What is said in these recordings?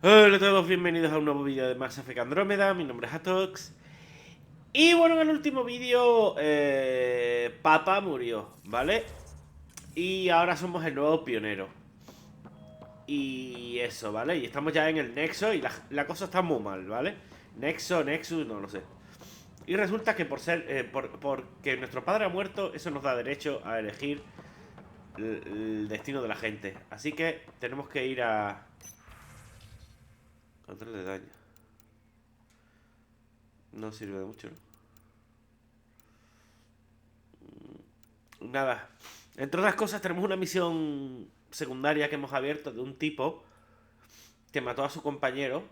Hola a todos, bienvenidos a un nuevo vídeo de Mass Effect Andromeda. Mi nombre es Hatox. Y bueno, en el último vídeo, Papa murió, ¿vale? Y ahora somos el nuevo pionero. Y eso, ¿vale? Y estamos ya en el Nexo y la cosa está muy mal, ¿vale? Nexus, no lo sé. Y resulta que porque nuestro padre ha muerto, eso nos da derecho a elegir el destino de la gente. Así que tenemos que ir a... Control de daño. No sirve de mucho, ¿no? Nada. Entre otras cosas, tenemos una misión secundaria que hemos abierto de un tipo que mató a su compañero.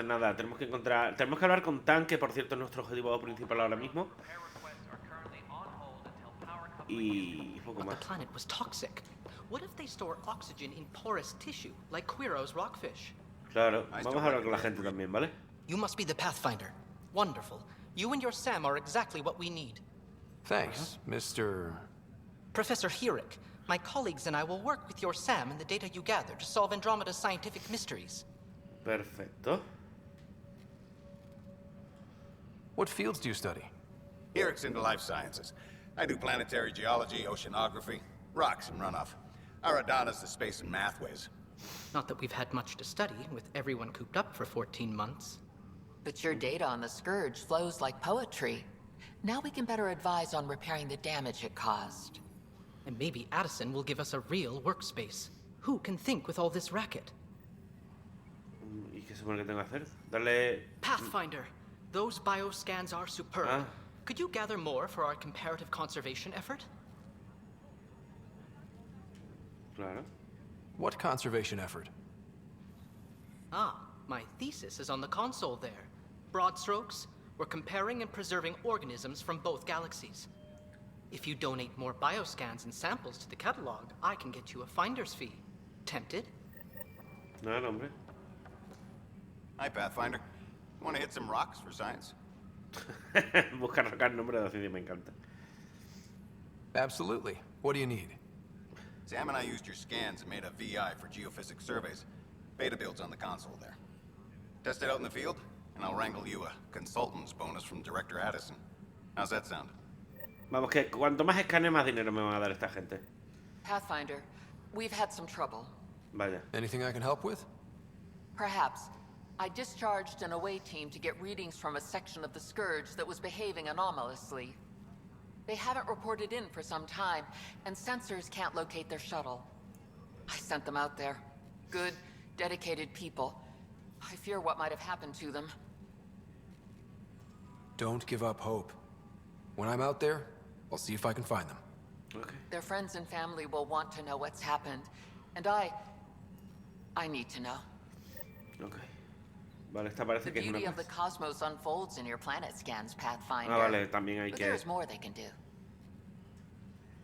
Nada, tenemos que hablar con Tan, que por cierto es nuestro objetivo principal ahora mismo. Y poco But the más. planet was toxic. What if they store oxygen in porous tissue, like Quiro's rockfish? Claro, vamos a hablar con la gente también, ¿vale? You must be the Pathfinder. Wonderful. You and your Sam are exactly what we need. Thanks, Mr. Professor Herrick, my colleagues and I will work with your Sam and the data you gather to solve Andromeda's scientific mysteries. Perfecto. What fields do you study? Herrick's into life sciences. I do planetary geology, oceanography, rocks and runoff. Aradana's the space and math whiz. Not that we've had much to study, with everyone cooped up for 14 months. But your data on the Scourge flows like poetry. Now we can better advise on repairing the damage it caused. And maybe Addison will give us a real workspace. Who can think with all this racket? ¿Y qué supone que tengo que hacer? Darle... Pathfinder, those bioscans are superb. Ah. Could you gather more for our comparative conservation effort? Claro. What conservation effort? Ah, my thesis is on the console there. Broad strokes, we're comparing and preserving organisms from both galaxies. If you donate more bioscans and samples to the catalog, I can get you a finder's fee. Tempted? No, no, hombre. Hi, Pathfinder. Want to hit some rocks for science? Buscar acá el nombre de la ciencia me encanta. Absolutely. What do you need? Sam and I used your scans and made a VI for geophysics surveys. Beta builds on the console there. Test it out in the field, and I'll wrangle you a consultant's bonus from Director Addison. How's that sound? Vamos, que cuanto más escane, más dinero me van a dar esta gente. Pathfinder, we've had some trouble. Vaya. Anything I can help with? Perhaps. I discharged an away team to get readings from a section of the Scourge that was behaving anomalously. They haven't reported in for some time, and sensors can't locate their shuttle. I sent them out there. Good, dedicated people. I fear what might have happened to them. Don't give up hope. When I'm out there, I'll see if I can find them. Okay. Their friends and family will want to know what's happened, and I need to know. Ok. Vale, esta parece The que es beauty una... of the cosmos unfolds in your planet scans, Pathfinder. Ah, vale, también hay But que... there's more they can do.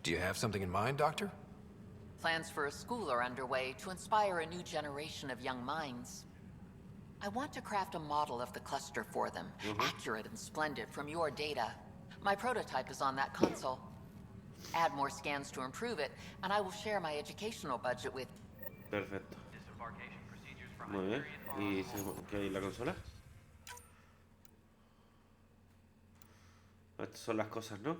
Do you have something in mind, Doctor? Plans for a school are underway to inspire a new generation of young minds. I want to craft a model of the cluster for them, accurate and splendid from your data. My prototype is on that console. Add more scans to improve it, and I will share my educational budget with... Perfecto. Muy bien. ¿Y qué hay en la consola? Estas son las cosas, ¿no?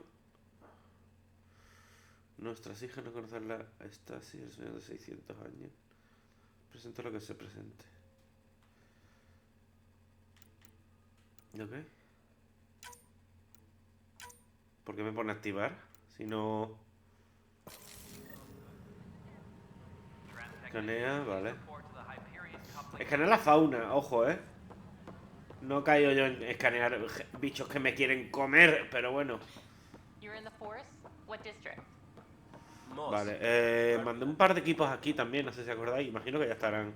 Nuestras hijas no conocen la estasis, el sueño de 600 años. Presento lo que se presente. Ok. ¿Por qué me pone a activar? Si no... Escanea, vale. Escanea la fauna, ojo, No caigo yo en escanear bichos que me quieren comer, pero bueno. Vale, mandé un par de equipos aquí también, no sé si acordáis, imagino que ya estarán.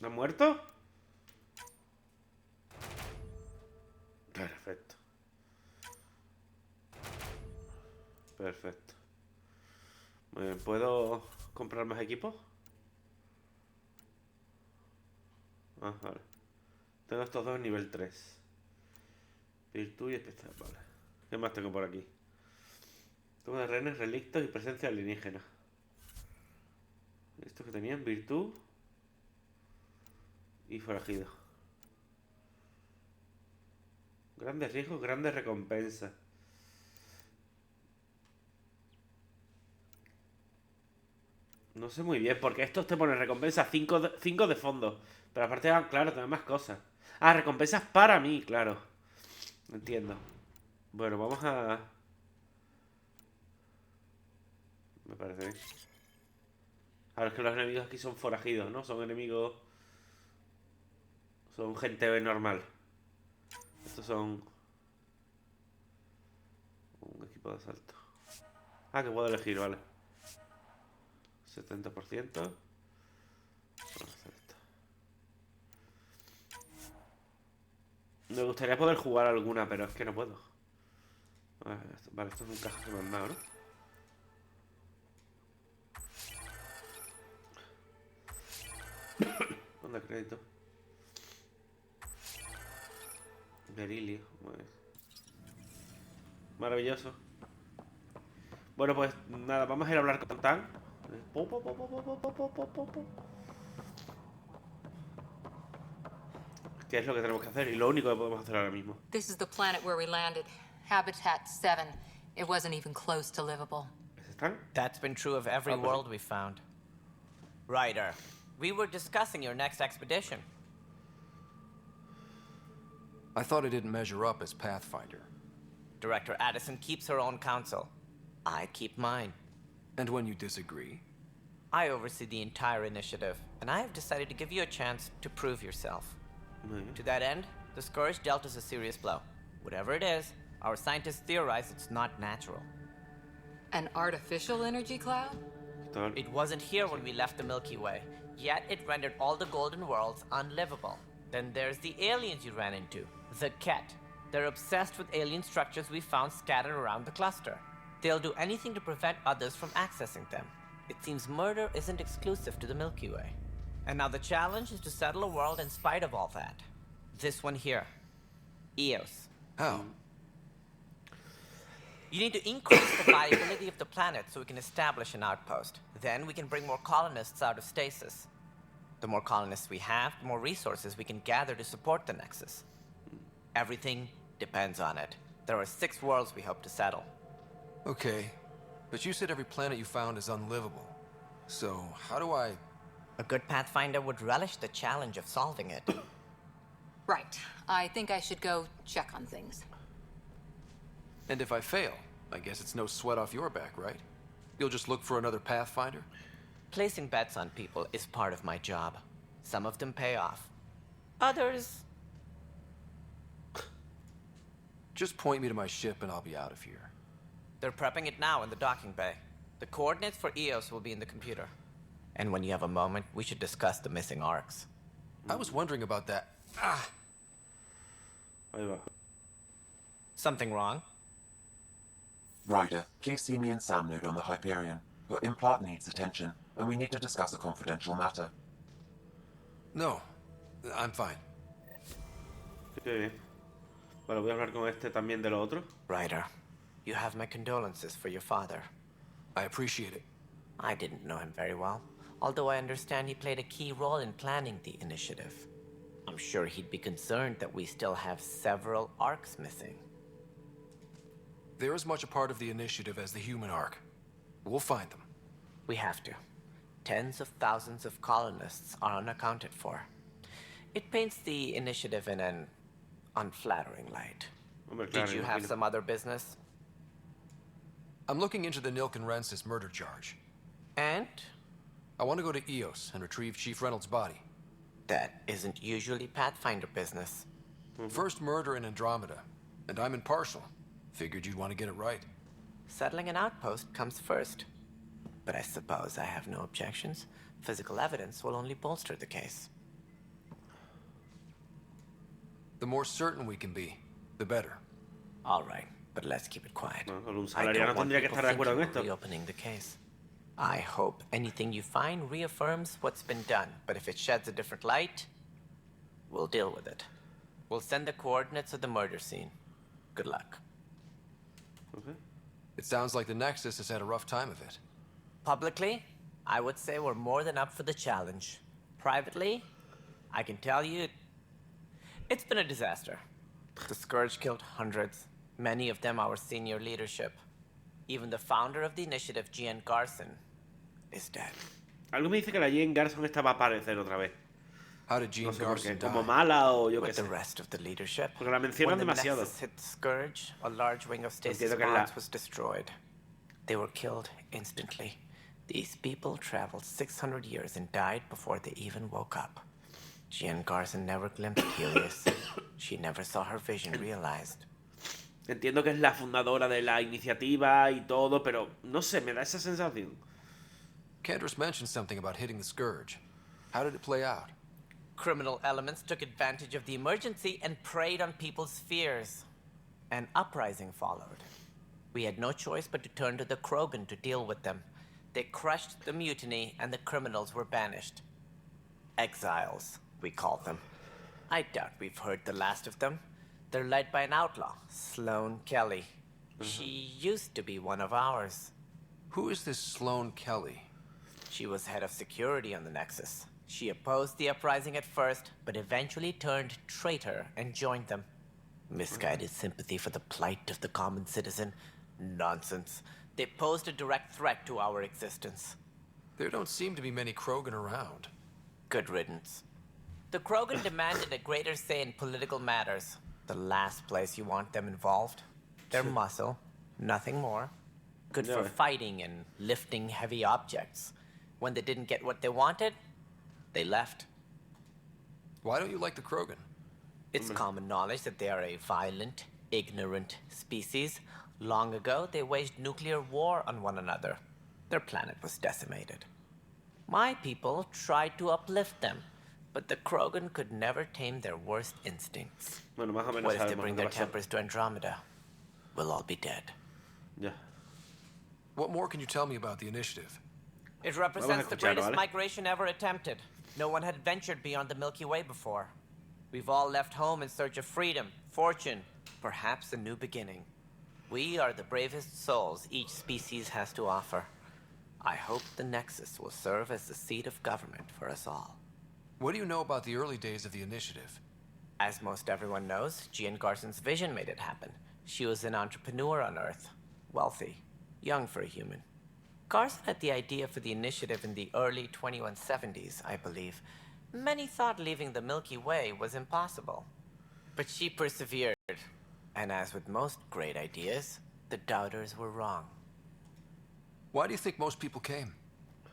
¿Han muerto? Perfecto. Perfecto. Muy bien, ¿puedo comprar más equipos? Ah, vale. Tengo estos dos nivel 3. Virtud y especial, vale. ¿Qué más tengo por aquí? Toma de rehenes, relictos y presencia alienígena. Estos que tenían virtud y forajido. Grandes riesgos, grandes recompensas. No sé muy bien, porque estos te ponen recompensas 5 de fondo. Pero aparte, claro, te dan más cosas. Ah, recompensas para mí, claro. Entiendo. Bueno, vamos a... Me parece bien. Ahora es que los enemigos aquí son forajidos, ¿no? Son enemigos... Son gente normal. Estos son... Un equipo de asalto. Ah, que puedo elegir, vale. 70%. Vamos a hacer esto. Me gustaría poder jugar alguna, pero es que no puedo. Vale, esto es un caja que me han dado, ¿no? ¿Dónde crédito? Berilio. Maravilloso. Bueno, pues nada, vamos a ir a hablar con Tan. ¿Qué es lo que tenemos que hacer? Y lo único que podemos hacer ahora mismo. This is the planet where we landed. Habitat 7. It wasn't even close to livable. ¿Es Stan? That's been true of every world we found. Ryder, we were discussing your next expedition. I thought it didn't measure up as Pathfinder. Director Addison keeps her own counsel. I keep mine. And when you disagree? I oversee the entire initiative, and I have decided to give you a chance to prove yourself. To that end, the Scourge dealt us a serious blow. Whatever it is, our scientists theorize it's not natural. An artificial energy cloud? It wasn't here when we left the Milky Way, yet it rendered all the Golden Worlds unlivable. Then there's the aliens you ran into, the Ket. They're obsessed with alien structures we found scattered around the cluster. They'll do anything to prevent others from accessing them. It seems murder isn't exclusive to the Milky Way. And now the challenge is to settle a world in spite of all that. This one here. Eos. How? You need to increase the viability of the planet so we can establish an outpost. Then we can bring more colonists out of stasis. The more colonists we have, the more resources we can gather to support the Nexus. Everything depends on it. There are 6 worlds we hope to settle. Okay, but you said every planet you found is unlivable. So, how do I... A good Pathfinder would relish the challenge of solving it. Right. I think I should go check on things. And if I fail, I guess it's no sweat off your back, right? You'll just look for another Pathfinder? Placing bets on people is part of my job. Some of them pay off. Others... Just point me to my ship and I'll be out of here. They're prepping it now in the docking bay. The coordinates for Eos will be in the computer. And when you have a moment, we should discuss the missing arcs. I was wondering about that. Ahí va. Something wrong? Ryder, please see me and Sam Node on the Hyperion. Your implant needs attention, and we need to discuss a confidential matter. No, I'm fine. Qué bien. Vale, voy a hablar con este también de lo otro. Ryder, you have my condolences for your father. I appreciate it. I didn't know him very well, although I understand he played a key role in planning the initiative. I'm sure he'd be concerned that we still have several arcs missing. They're as much a part of the initiative as the human arc. We'll find them. We have to. Tens of thousands of colonists are unaccounted for. It paints the initiative in an unflattering light. Hombre, claro, Did you have imagino. some other business? I'm looking into the Nilkenrensis murder charge. And? I want to go to Eos and retrieve Chief Reynolds' body. That isn't usually Pathfinder business. First murder in Andromeda, and I'm impartial. Figured you'd want to get it right. Settling an outpost comes first. But I suppose I have no objections. Physical evidence will only bolster the case. The more certain we can be, the better. All right, but let's keep it quiet. No, con un I salariano don't want tendría que people estar de acuerdo en thinking esto. we're reopening the case. I hope anything you find reaffirms what's been done, but if it sheds a different light, we'll deal with it. We'll send the coordinates of the murder scene. Good luck. Okay. It sounds like the Nexus has had a rough time of it. Publicly, I would say we're more than up for the challenge. Privately, I can tell you, it's been a disaster. The Scourge killed hundreds, many of them our senior leadership. Even the founder of the initiative, Gian Garson, is dead. Algo me dice que la Jane Garson esta va a aparecer otra vez. How did Jean No sé por qué, Garson die? como mala o yo qué With sé. the rest of the leadership. Porque la mencionan When the demasiado. Nexus hit the Scourge, a large wing of stasis Entiendo que es la- bonds was destroyed. They were killed instantly. These people traveled 600 years and died before they even woke up. Jean Garson never glimpsed Helios. She never saw her vision realized. Entiendo que es la fundadora de la iniciativa y todo, pero no sé, me da esa sensación. Candra's mentioned something about hitting the Scourge. How did it play out? Criminal elements took advantage of the emergency and preyed on people's fears. An uprising followed. We had no choice but to turn to the Krogan to deal with them. They crushed the mutiny and the criminals were banished. Exiles, we called them. I doubt we've heard the last of them. They're led by an outlaw, Sloane Kelly. She used to be one of ours. Who is this Sloane Kelly? She was head of security on the Nexus. She opposed the uprising at first, but eventually turned traitor and joined them. Misguided sympathy for the plight of the common citizen? Nonsense. They posed a direct threat to our existence. There don't seem to be many Krogan around. Good riddance. The Krogan demanded a greater say in political matters. The last place you want them involved. Their muscle, nothing more. Good for Yeah. fighting and lifting heavy objects. When they didn't get what they wanted, they left. Why don't you like the Krogan? It's common knowledge that they are a violent, ignorant species. Long ago, they waged nuclear war on one another. Their planet was decimated. My people tried to uplift them, but the Krogan could never tame their worst instincts. Bueno, más o menos What if they sabemos bring lo their que pasó. tempers to Andromeda? We'll all be dead. Ya. What more can you tell me about the initiative? It represents the escucharlo, greatest ¿vale? migration ever attempted. No one had ventured beyond the Milky Way before. We've all left home in search of freedom, fortune, perhaps a new beginning. We are the bravest souls each species has to offer. I hope the Nexus will serve as the seat of government for us all. What do you know about the early days of the initiative? As most everyone knows, Gian Garson's vision made it happen. She was an entrepreneur on Earth. Wealthy. Young for a human. Garson had the idea for the initiative in the early 2170s, I believe. Many thought leaving the Milky Way was impossible. But she persevered. And as with most great ideas, the doubters were wrong. Why do you think most people came?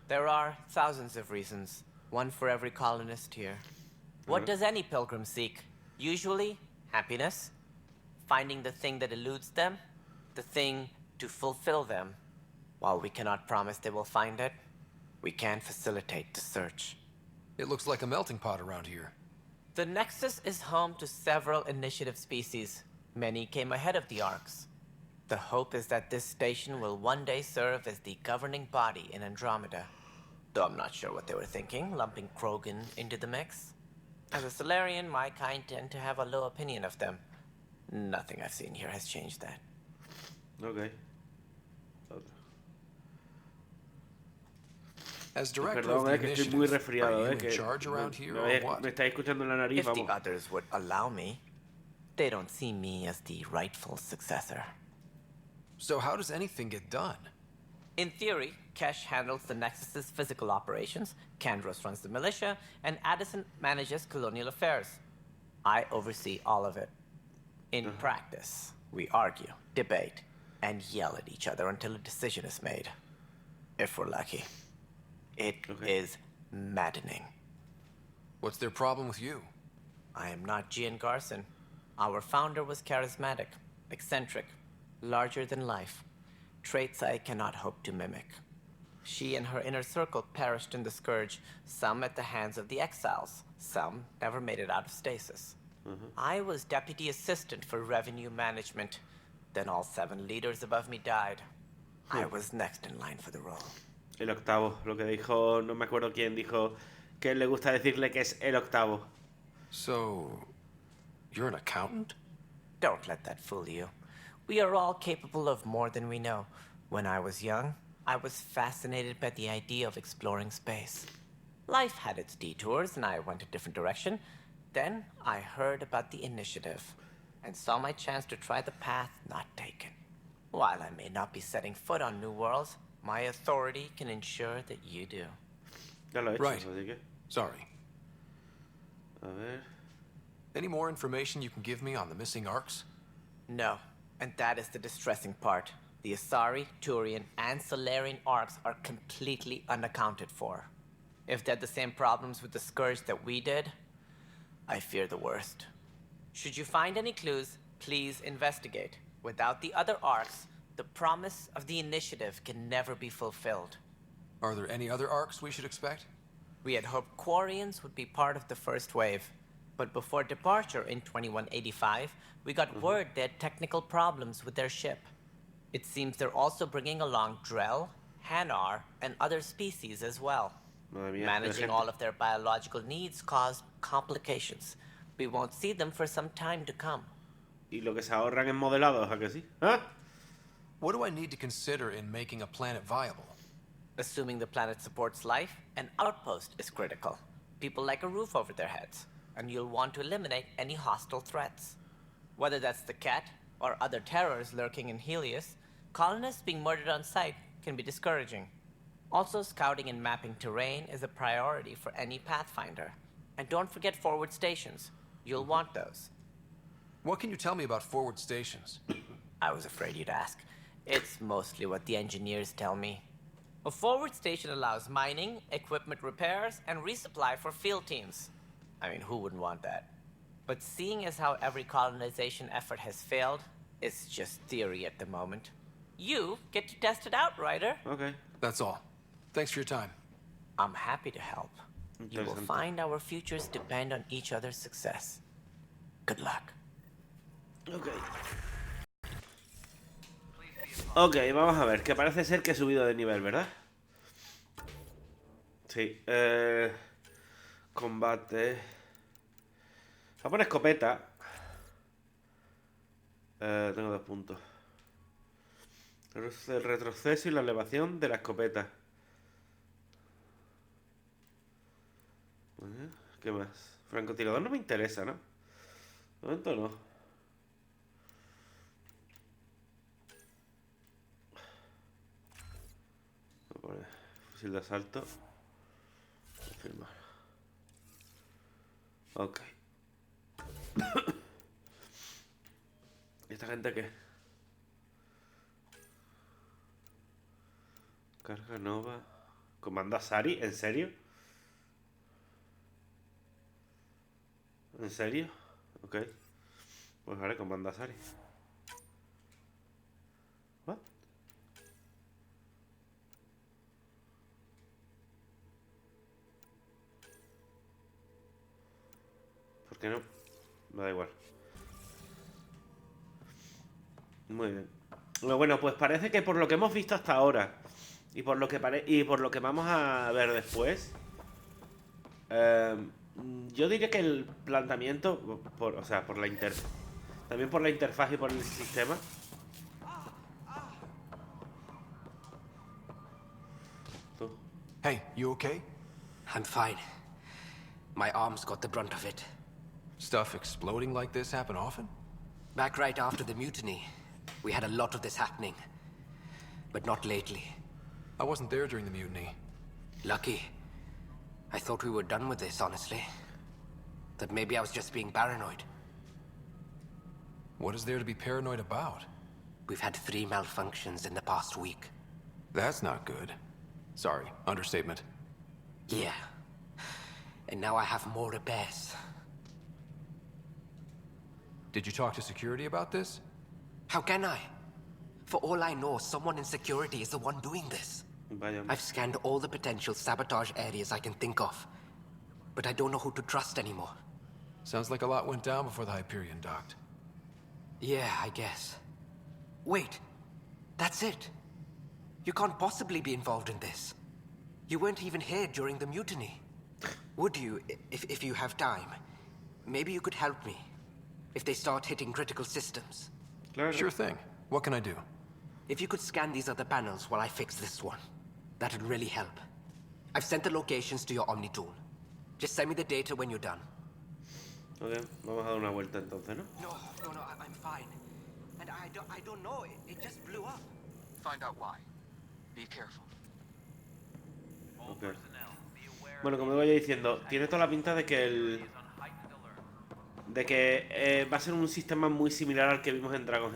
There are thousands of reasons, one for every colonist here. What does any pilgrim seek? Usually, happiness, finding the thing that eludes them, the thing to fulfill them. While we cannot promise they will find it, we can facilitate the search. It looks like a melting pot around here. The Nexus is home to several initiative species. Many came ahead of the Arks. The hope is that this station will one day serve as the governing body in Andromeda. Though I'm not sure what they were thinking, lumping Krogan into the mix. As a Solarian, my kind tend to have a low opinion of them. Nothing I've seen here has changed that. Ok. As director of Perdón, the que estoy muy initiative, resfriado, are you que in charge around here me, or what? me estáis escuchando en la nariz, If the vamos. others would allow me, they don't see me as the rightful successor. So how does anything get done? In theory, Kesh handles the Nexus's physical operations, Kandros runs the militia, and Addison manages colonial affairs. I oversee all of it. In practice, we argue, debate, and yell at each other until a decision is made. If we're lucky. It is maddening. What's their problem with you? I am not Gian Garson. Our founder was charismatic, eccentric, larger than life. Traits I cannot hope to mimic. She and her inner circle perished in the Scourge, some at the hands of the exiles, some never made it out of stasis. I was deputy assistant for revenue management. Then all 7 leaders above me died. I was next in line for the role. El octavo, lo que dijo, no me acuerdo quién dijo que le gusta decirle que es el octavo. So, you're an accountant? Don't let that fool you. We are all capable of more than we know. When I was young, I was fascinated by the idea of exploring space. Life had its detours, and I went a different direction. Then I heard about the initiative, and saw my chance to try the path not taken. While I may not be setting foot on new worlds, my authority can ensure that you do. Ya lo he hecho, Right. así que... Sorry. A ver... Any more information you can give me on the missing arcs? No, and that is the distressing part. The Asari, Turian, and Solarian arcs are completely unaccounted for. If they had the same problems with the Scourge that we did, I fear the worst. Should you find any clues, please investigate. Without the other arcs, the promise of the initiative can never be fulfilled. Are there any other arcs we should expect? We had hoped Quarians would be part of the first wave, but before departure in 2185, we got word they had technical problems with their ship. It seems they're also bringing along Drell, Hanar, and other species as well. Madre mía, Managing all of their biological needs caused complications. We won't see them for some time to come. Y lo que se ahorran en modelados, ¿a que sí? ¿Ah? What do I need to consider in making a planet viable? Assuming the planet supports life, an outpost is critical. People like a roof over their heads, and you'll want to eliminate any hostile threats. Whether that's the cat, or other terrors lurking in Helios, colonists being murdered on sight can be discouraging. Also, scouting and mapping terrain is a priority for any Pathfinder. And don't forget forward stations. You'll want those. What can you tell me about forward stations? I was afraid you'd ask. It's mostly what the engineers tell me. A forward station allows mining, equipment repairs, and resupply for field teams. I mean, who wouldn't want that? But seeing as how every colonization effort has failed, it's just theory at the moment. You get to test it out, Ryder. Ok. That's all. Thanks for your time. I'm happy to help. You will Interesante. find our futures depend on each other's success. Good luck. Ok. Ok, vamos a ver, que parece ser que he subido de nivel, ¿verdad? Sí. Combate. Vamos a poner escopeta. Tengo 2 puntos. El retroceso y la elevación de la escopeta. ¿Qué más? Francotirador no me interesa, ¿no? De momento no. Voy a poner fusil de asalto. Confirmar. Ok. ¿Y esta gente qué? Carga nova. ¿Comando Asari? ¿En serio? ¿En serio? Ok. Pues vale, comando Asari. ¿What? ¿Por qué no? Me da igual. Muy bien. Bueno, pues parece que por lo que hemos visto hasta ahora y por lo que vamos a ver después, yo diría que el planteamiento, o sea, por la también por la interfaz y por el sistema. Tú. Hey, you okay? I'm fine. My arms got the brunt of it. Stuff exploding like this happen often? Back right after the mutiny, we had a lot of this happening. But not lately. I wasn't there during the mutiny. Lucky. I thought we were done with this, honestly. That maybe I was just being paranoid. What is there to be paranoid about? We've had 3 malfunctions in the past week. That's not good. Sorry, understatement. Yeah. And now I have more repairs. Did you talk to security about this? How can I? For all I know, someone in security is the one doing this. Vaya. I've scanned all the potential sabotage areas I can think of. But I don't know who to trust anymore. Sounds like a lot went down before the Hyperion docked. Yeah, I guess. Wait. That's it. You can't possibly be involved in this. You weren't even here during the mutiny. Would you, if you have time? Maybe you could help me. If they start hitting critical systems. Claro. Sure thing. What can I do? If you could scan these other panels while I fix this one, that'd really help. I've sent the locations to your Omni tool. Just send me the data when you're done. Ok, vamos a dar una vuelta entonces, ¿no? No, I'm fine. And I don't know, it just blew up. Find out why. Be careful. Ok. Bueno, como iba yo diciendo, tiene toda la pinta de que va a ser un sistema muy similar al que vimos en Dragon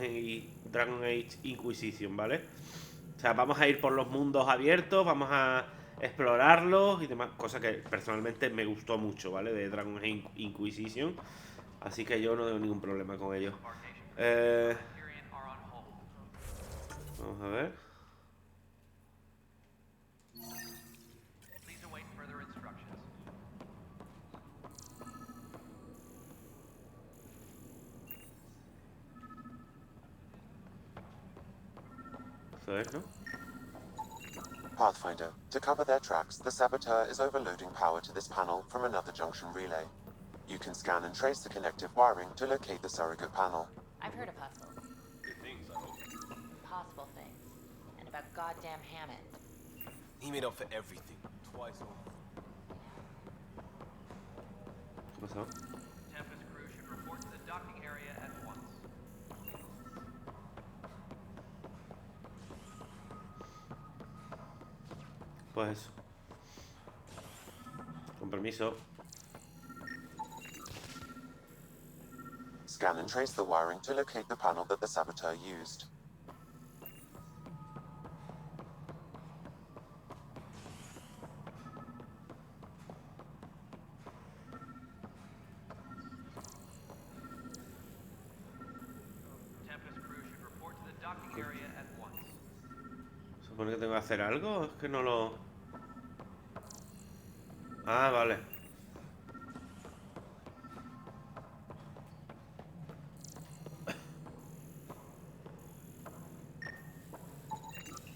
Age Inquisition, ¿vale? O sea, vamos a ir por los mundos abiertos, vamos a explorarlos y demás, cosa que personalmente me gustó mucho, ¿vale? De Dragon Age Inquisition, así que yo no tengo ningún problema con ello. Vamos a ver. Eso es, ¿no? Pathfinder, to cover their tracks, the saboteur is overloading power to this panel from another junction relay. You can scan and trace the connective wiring to locate the surrogate panel. I've heard of puzzles. Possible things. And about goddamn Hammond. He made up for everything. Twice over. ¿Qué pasó? Tempest crew should report to the docking area at once. Pues eso. Con permiso. Scan and trace the wiring to locate the panel that the saboteur used. Tempest crew should report to the docking area at once. ¿Supone que tengo que hacer algo? Es que no lo... Ah, vale.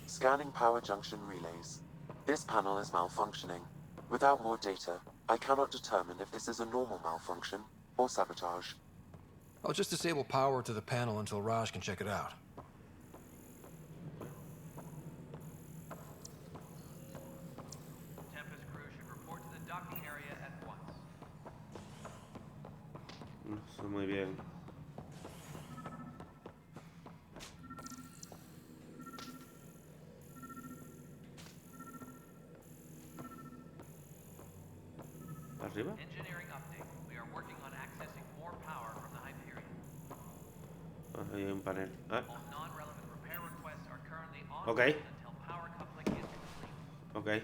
Scanning power junction relays. This panel is malfunctioning. Without more data, I cannot determine if this is a normal malfunction or sabotage. I'll just disable power to the panel until Raj can check it out. Tempest crew should report to the docking area at once. No sé muy bien. ¿Arriba? Engineering update. We are working on accessing more power from the Hyperion. Ah, ahí hay un panel. Ah, All non-relevant repair requests are currently on Ok. hold until power coupling is complete. ok.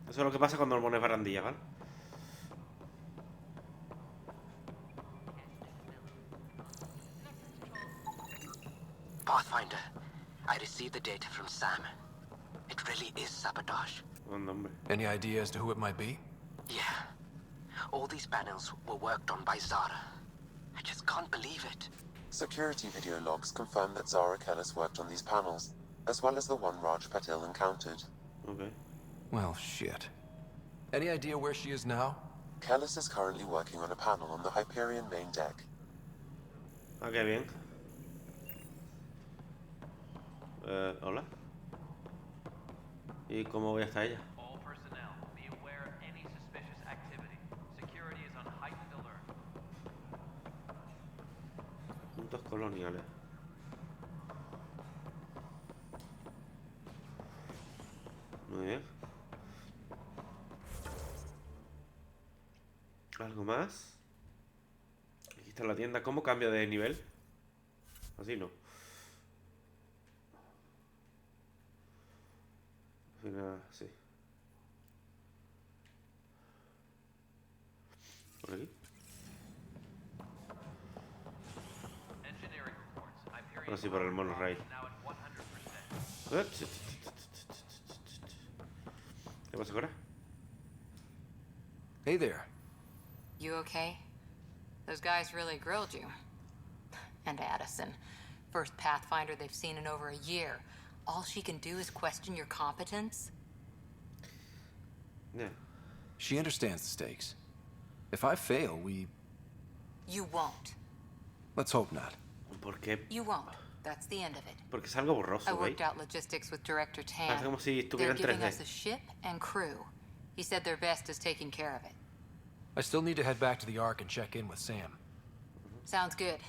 Eso es lo que pasa cuando pones barandilla, ¿vale? Pathfinder, I received the data from Sam. It really is sabotage. Buen nombre. Any idea as to who it might be? Yeah. All these panels were worked on by Zara. I just can't believe it. Security video logs confirm that Zara Kellis worked on these panels, as well as the one Raj Patil encountered. Ok. Well, shit. Any idea where she is now? Kellis is currently working on a panel on the Hyperion main deck. Ah, qué bien. Hola. ¿Y cómo voy hasta ella? All personnel, be aware of any suspicious activity. Security is on heightened alert. Puntos coloniales. Muy bien. ¿Algo más? Aquí está la tienda. ¿Cómo cambio de nivel? Así no. Así nada, sí. Por aquí. Engineering reports. Hyperion Ahora sí, por el monorail. now at 100%. ¿Qué pasa ahora? Hey there. You okay? Those guys really grilled you. And Addison. First Pathfinder they've seen in over a year. All she can do is question your competence? Yeah. She understands the stakes. If I fail, we... You won't. Let's hope not. ¿Por qué? You won't. That's the end of it. Porque es algo I borroso, ¿veis? worked out logistics with Director Tan. Hace como si estuviera They're en giving us a 3D. ship and crew. He said their best is taking care of it. I still need to head back to the Ark and check in with Sam. Sounds good.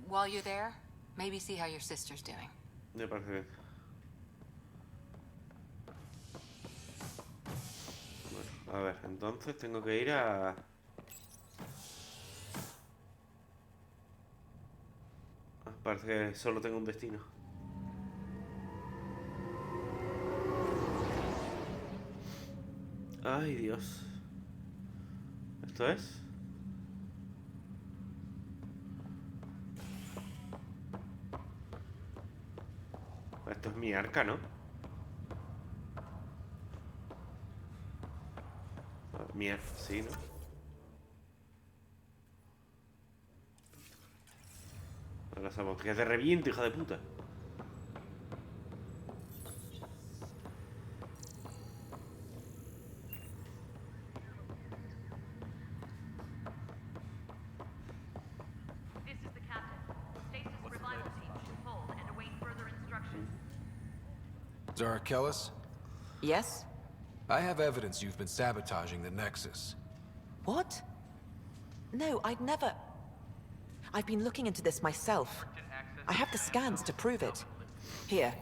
While you're there, maybe see how your sister's doing. Me parece bien. Bueno, a ver, entonces tengo que ir a... Parece que solo tengo un destino. Ay, Dios. ¿Esto es? Esto es mi arca, ¿no? Mi arca, sí, ¿no? Las amontrillas de reviento, hija de puta. This is the captain. Stasis revival team should hold and await further instructions. Zara Kellis, Yes? I have evidence you've been sabotaging the Nexus. What? No, I'd never... I've been looking into this myself. I have the scans to prove it. Here.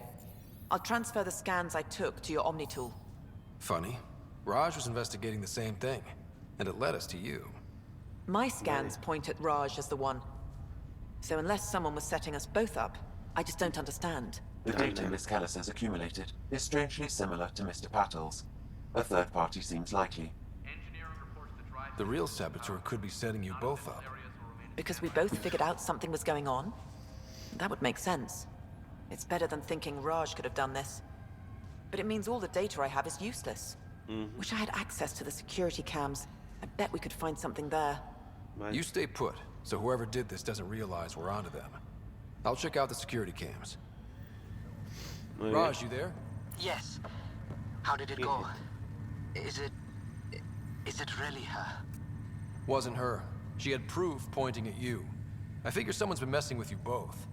I'll transfer the scans I took to your Omni tool. Funny. Raj was investigating the same thing, and it led us to you. My scans point at Raj as the one. So unless someone was setting us both up, I just don't understand. The data Miss Kellis has accumulated is strangely similar to Mr. Patel's. A third party seems likely. The real saboteur could be setting you both up. Because we both figured out something was going on? That would make sense. It's better than thinking Raj could have done this. But it means all the data I have is useless. Wish I had access to the security cams. I bet we could find something there. You stay put, so whoever did this doesn't realize we're onto them. I'll check out the security cams. Raj, you there? Yes. How did it go? Is it really her? Wasn't her. She had proof pointing at you. I figure someone's been messing with you both.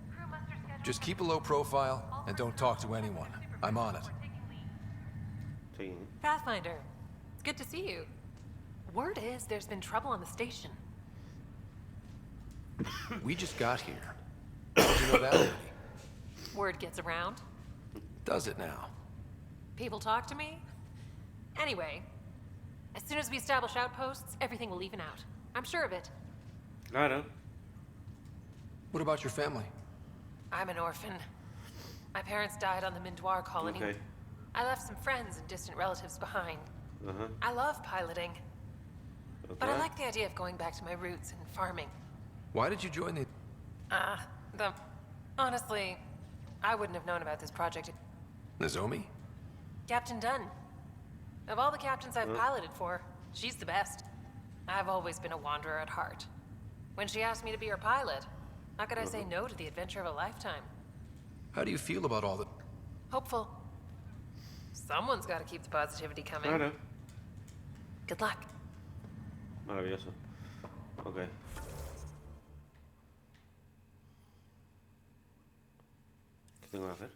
Just keep a low profile and don't talk to anyone. I'm on it. Sí. Pathfinder, it's good to see you. Word is there's been trouble on the station. We just got here. How did you know that already? Word gets around. Does it now? People talk to me. Anyway, as soon as we establish outposts, everything will even out. I'm sure of it. Claro. What about your family? I'm an orphan. My parents died on the Mindoir colony. Okay. I left some friends and distant relatives behind. Ajá. I love piloting, but I Otra. like the idea of going back to my roots and farming. Why did you join the... Honestly, I wouldn't have known about this project. Nozomi? Captain Dunn. Of all the captains I've piloted for, she's the best. I've always been a wanderer at heart. When she asked me to be her pilot, how could I say no to the adventure of a lifetime? How do you feel about all the... Hopeful. Someone's got to keep the positivity coming. Claro. Good luck. Maravilloso. Ok. ¿Qué tengo que hacer?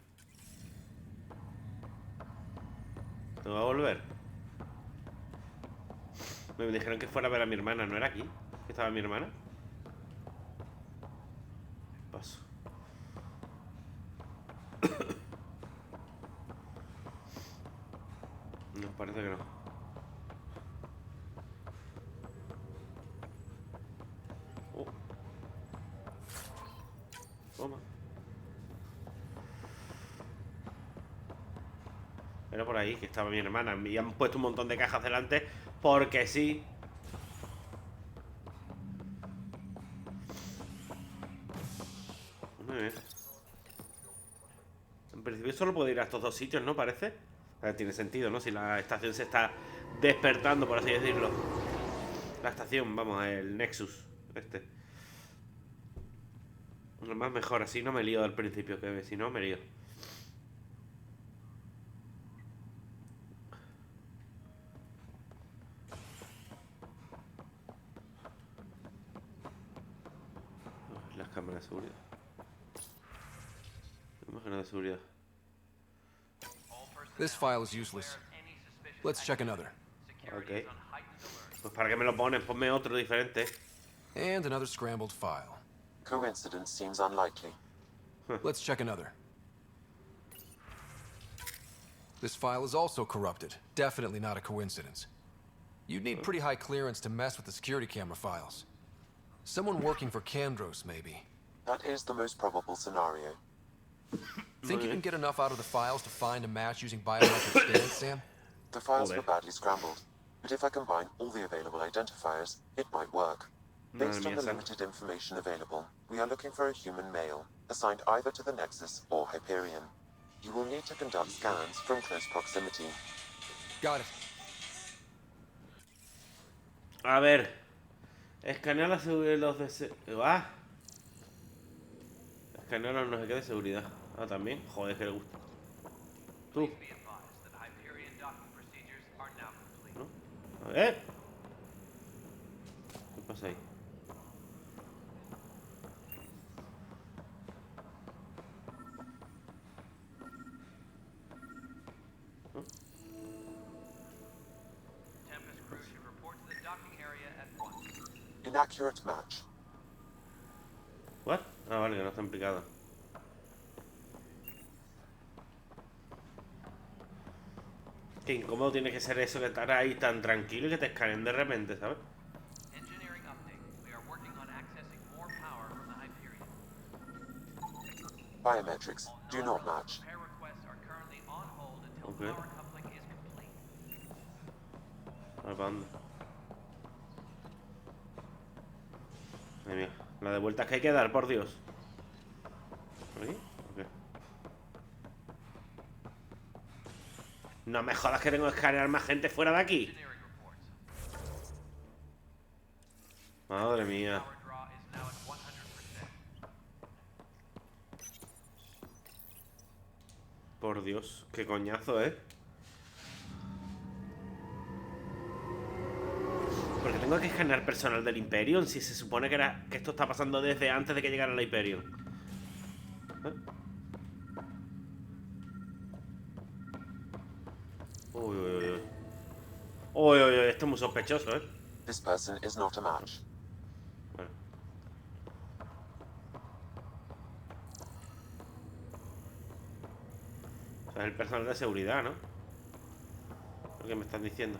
¿Tengo que volver? Me dijeron que fuera a ver a mi hermana. ¿No era aquí? ¿Que estaba mi hermana? Paso. No, parece que no. Oh. Toma. Era por ahí que estaba mi hermana. Me han puesto un montón de cajas delante porque sí. Muy bien. En principio solo puedo ir a estos dos sitios, ¿no? Parece. A ver, tiene sentido, ¿no? Si la estación se está despertando, por así decirlo. La estación, vamos, el Nexus. Este. Lo más mejor, así no me lío al principio, que si no me lío. Las cámaras de seguridad. de seguridad. This file is useless. Let's check another. Ok. Pues para qué me lo pones, ponme otro diferente. And another scrambled file. Coincidence seems unlikely. Let's check another. This file is also corrupted. Definitely not a coincidence. You'd need pretty high clearance to mess with the security camera files. Someone working for Kandros, maybe. That is the most probable scenario. Think you can get enough out of the files to find a match using biometric scans, Sam? The files were badly scrambled, but if I combine all the available identifiers, it might work. Based on the limited information available, we are looking for a human male, assigned either to the Nexus or Hyperion. You will need to conduct scans from close proximity. Got it. A ver. Escanear los de... Escanear los no sé qué de seguridad. Ah, también. Joder, que le gusta. Tú. ¿No? A ver. ¿Qué pasa ahí? Inaccurate match. ¿What? Ah, vale, que no está implicado. Qué incómodo tiene que ser eso, que estar ahí tan tranquilo y que te escaneen de repente, ¿sabes? Biometrics do not match. Ok. Vale, ¿para dónde? Ay, mía. La de vueltas que hay que dar, por Dios. ¿Por aquí? Ok. No me jodas que tengo que escanear más gente fuera de aquí. Madre mía. Por Dios, qué coñazo, ¿eh? Porque tengo que escanear personal del Imperium si se supone que esto está pasando desde antes de que llegara la Imperium. ¿Eh? Uy, uy, uy. Uy, uy, uy, esto es muy sospechoso, ¿eh? This person is not a match. Bueno. O sea, es el personal de seguridad, ¿no? Lo que me están diciendo.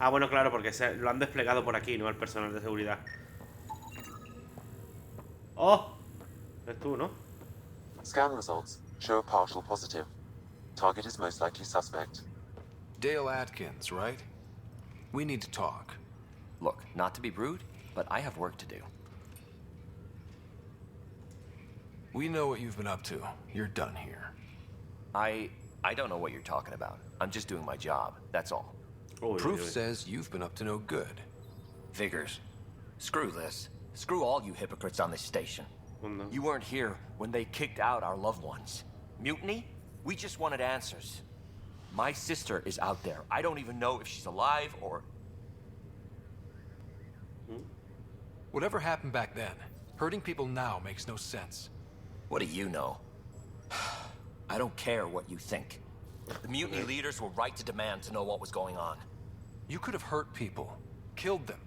Ah, bueno, claro, porque lo han desplegado por aquí, ¿no? El personal de seguridad. ¡Oh! Es tú, ¿no? Scan results show a partial positive. Target is most likely suspect. Dale Atkins, right? We need to talk. Look, not to be rude, but I have work to do. We know what you've been up to. You're done here. I don't know what you're talking about. I'm just doing my job, that's all. Proof says you've been up to no good. Figures. Screw this. Screw all you hypocrites on this station. Oh, no. You weren't here when they kicked out our loved ones. Mutiny? We just wanted answers. My sister is out there. I don't even know if she's alive or... Whatever happened back then, hurting people now makes no sense. What do you know? I don't care what you think. The mutiny leaders were right to demand to know what was going on. You could have hurt people, killed them.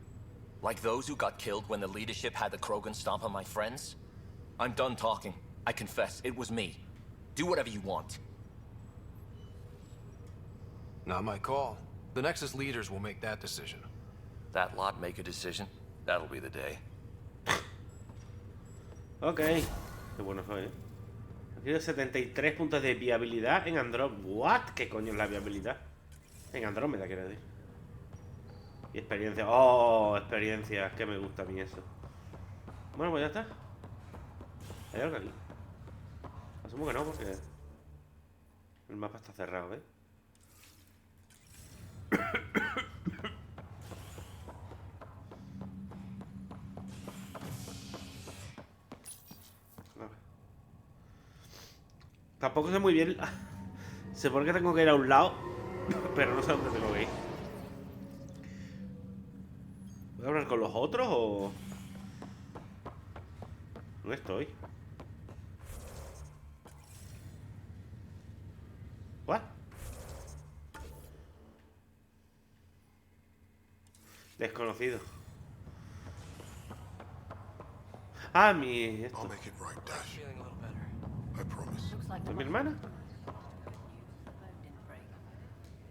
Like those who got killed when the leadership had the Krogan stomp on my friends? I'm done talking. I confess, it was me. Do whatever you want. Not my call. The Nexus leaders will make that decision. That lot make a decision? That'll be the day. Ok. Qué bueno fue, ¿eh? Aquí 73 puntos de viabilidad en Andromeda. ¿What? ¿Qué coño es la viabilidad? En Andromeda, quiero decir. Y experiencia. ¡Oh! Experiencia. Que me gusta a mí eso. Bueno, pues ya está. ¿Hay algo aquí? Asumo que no, porque el mapa está cerrado, ¿eh? Tampoco sé muy bien. Sé por qué tengo que ir a un lado, pero no sé dónde tengo que ir. ¿Voy a hablar con los otros o...? ¿Dónde estoy? ¿What? Desconocido. Ah, mi... esto. I'll make it right, Dash. I promise. ¿Es mi hermana?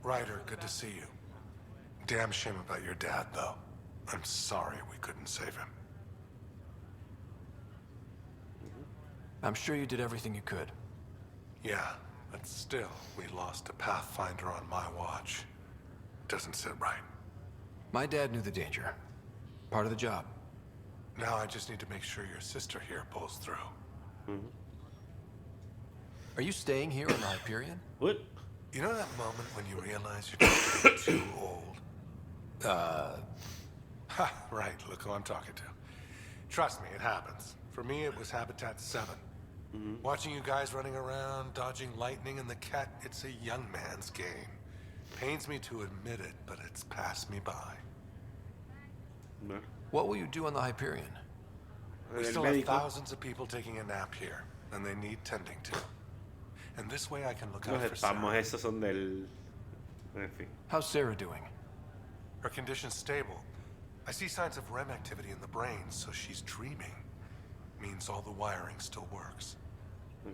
Ryder, good to see you. Damn shame about your dad, though. I'm sorry we couldn't save him. I'm sure you did everything you could. Yeah, but still, we lost a Pathfinder on my watch. Doesn't sit right. My dad knew the danger. Part of the job. Now I just need to make sure your sister here pulls through. Are you staying here on the Hyperion? What? You know that moment when you realize you're just getting too old? Ha, right, look who I'm talking to. Trust me, it happens. For me, it was Habitat 7. Watching you guys running around, dodging lightning and the cat, it's a young man's game. Pains me to admit it, but it's passed me by. What will you do on the Hyperion? We still have thousands of people taking a nap here, and they need tending to. And this way I can look out for Sarah. Esos son del... En fin. How's Sarah doing? Her condition's stable. I see signs of REM activity in the brain, so she's dreaming. Means all the wiring still works.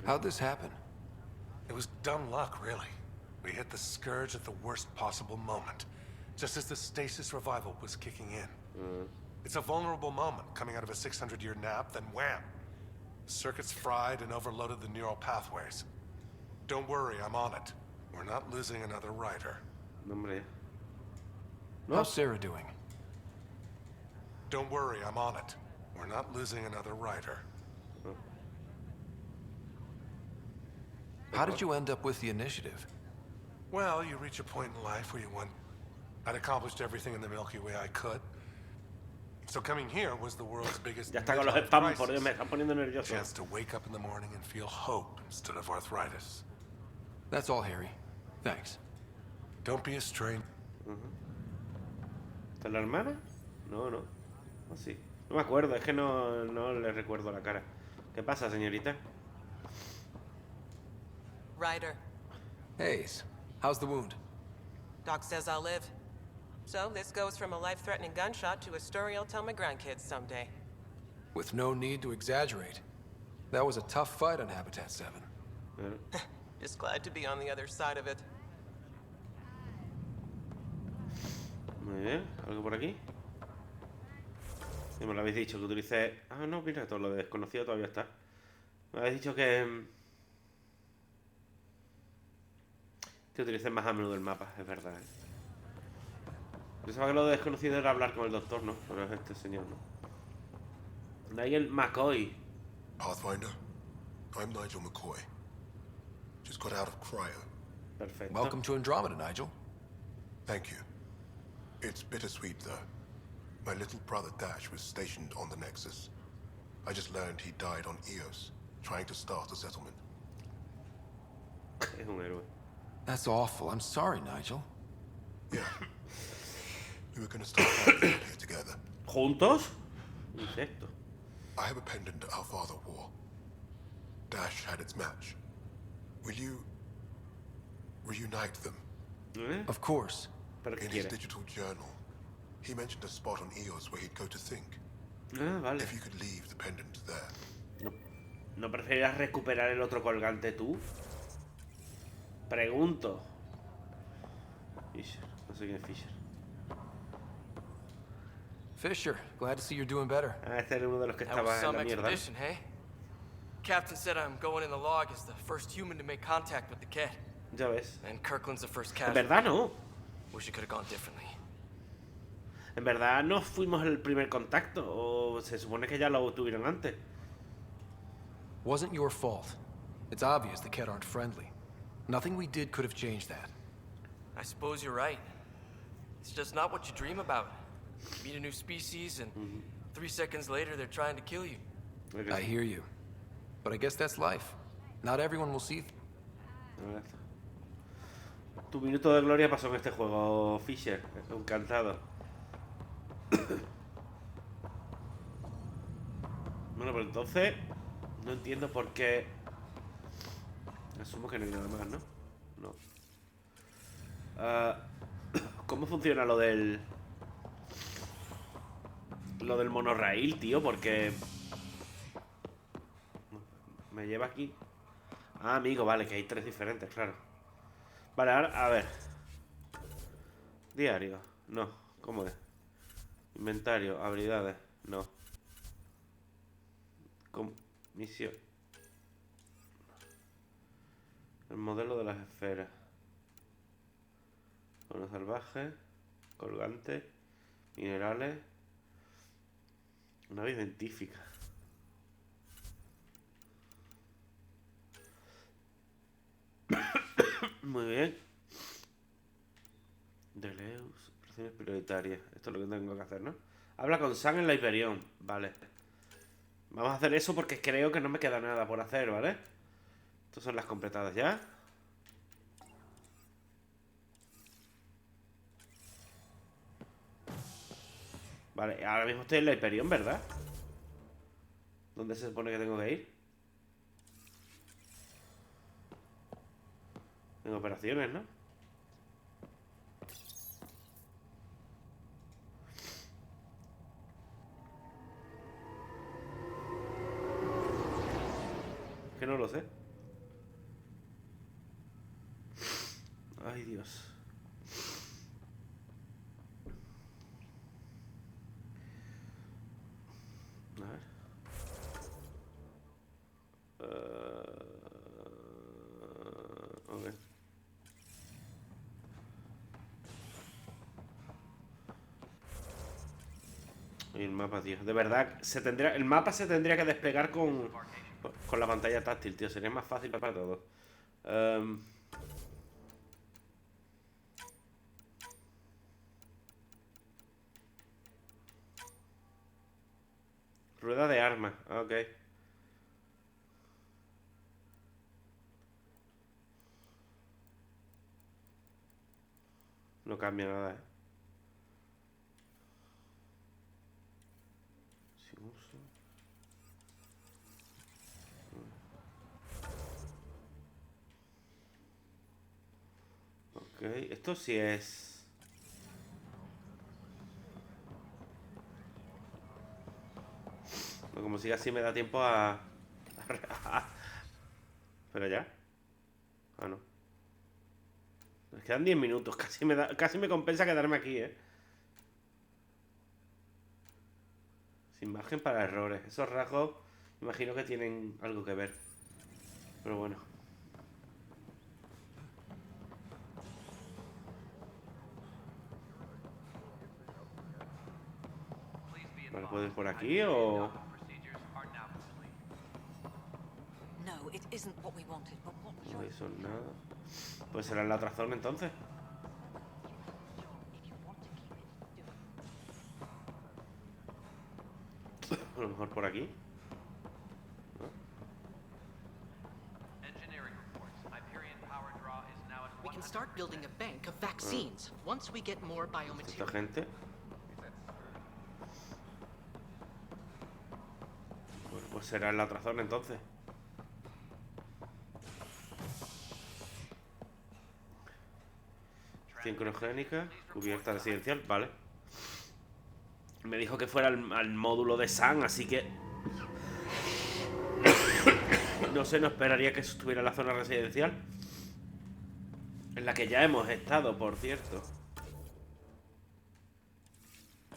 How'd this happen? It was dumb luck, really. We hit the Scourge at the worst possible moment, just as the stasis revival was kicking in. It's a vulnerable moment, coming out of a 600-year nap, then wham! The circuit's fried and overloaded the neural pathways. Don't worry, I'm on it. We're not losing another rider. How's Sarah doing? Don't worry, I'm on it. We're not losing another rider. How did you end up with the initiative? Well, you reach a point in life where you want... I'd accomplished everything in the Milky Way I could. So coming here was the world's biggest Ya está con los spam, por Dios, me están poniendo nervioso. Chance to wake up in the morning and feel hope instead of arthritis. That's all, Harry. Thanks. Don't be a stranger. ¿Está la hermana? No, no. ¿O sí? No me acuerdo, es que no le recuerdo la cara. ¿Qué pasa, señorita? Ryder. Hayes, how's the wound? Doc says I'll live. So this goes from a life-threatening gunshot to a story I'll tell my grandkids someday. With no need to exaggerate. That was a tough fight on Habitat 7. Just glad to be on the other side of it. Muy bien, ¿algo por aquí? Sí, me lo habéis dicho, que utilicé... Ah, no, mira, todo lo de desconocido todavía está. Me habéis dicho que utilicé más a menudo el mapa, es verdad. Pensaba que lo de desconocido era hablar con el doctor, ¿no? Pero es este señor, ¿no? Nigel McCoy. Pathfinder, I'm Nigel McCoy. Just got out of cryo. Perfecto. Welcome to Andromeda, Nigel. Thank you. It's bittersweet, though. My little brother Dash was stationed on the Nexus. I just learned he died on Eos, trying to start a settlement. Es un héroe. That's awful. I'm sorry, Nigel. Yeah. We were gonna start out here together. ¿Juntos? Insecto. I have a pendant our father wore. Dash had its match. Will you reunite them? Of course. In his digital journal, he mentioned a spot on Eos where he'd go to think. Ah, vale. If you could leave the pendant there. ¿No preferirías recuperar el otro colgante tú? Pregunto. Fisher. No sé quién es Fisher. Fisher, glad to see you're doing better. Ah, este era uno de los que That was estaba en some la mierda. expedition, hey? Captain said I'm going in the log as the first human to make contact with the cat. Ya ves. And Kirkland's the first En casualty. verdad no. Wish it could have gone differently. En verdad no fuimos el primer contacto. O se supone que ya lo tuvieron antes. Wasn't your fault. It's obvious the Ket aren't friendly. Nothing we did could have changed that. I suppose you're right. It's just not what you dream about. Meet a new species and 3 seconds later they're trying to kill you. I hear you. But I guess that's life. Not everyone will see. Tu minuto de gloria pasó en este juego, Fisher. Encantado. Bueno, pues entonces no entiendo por qué. Asumo que no hay nada más, ¿no? No. ¿Cómo funciona lo del... Lo del monorraíl, tío? Porque... Me lleva aquí. Ah, amigo, vale, que hay 3 diferentes, claro. Vale, ahora, a ver. Diario. No, ¿cómo es? Inventario, habilidades. No. Misión. El modelo de las esferas. Bono salvaje. Colgante. Minerales. Nave identifica. Muy bien. Deleus, operaciones prioritarias. Esto es lo que tengo que hacer, ¿no? Habla con Sam en la Hyperion. Vale. Vamos a hacer eso porque creo que no me queda nada por hacer, ¿vale? Estas son las completadas ya. Vale, ahora mismo estoy en la Hyperion, ¿verdad? ¿Dónde se supone que tengo que ir? En operaciones, ¿no? Que no lo sé. Ay, Dios. A ver. Ok. Y el mapa, tío. De verdad, el mapa se tendría que desplegar con la pantalla táctil, tío. Sería más fácil para todos. Rueda de armas. Ok. No cambia nada, Sin uso. Ok, esto sí es... No, como siga así me da tiempo a... Pero ya. Ah, no. Nos quedan 10 minutos. Casi me compensa quedarme aquí, Sin margen para errores. Esos rasgos me imagino que tienen algo que ver. Pero bueno. Vale, ¿puedo ir por aquí o...? No hizo nada. Pues será en la otra zona entonces. A lo mejor por aquí. We can start building a bank of vaccines once we get more Esta biomaterial. gente. Bueno, pues será en la otra zona entonces. Sincrogénica, cubierta residencial, vale. Me dijo que fuera al módulo de San, así que... No sé, no esperaría que estuviera en la zona residencial. En la que ya hemos estado, por cierto.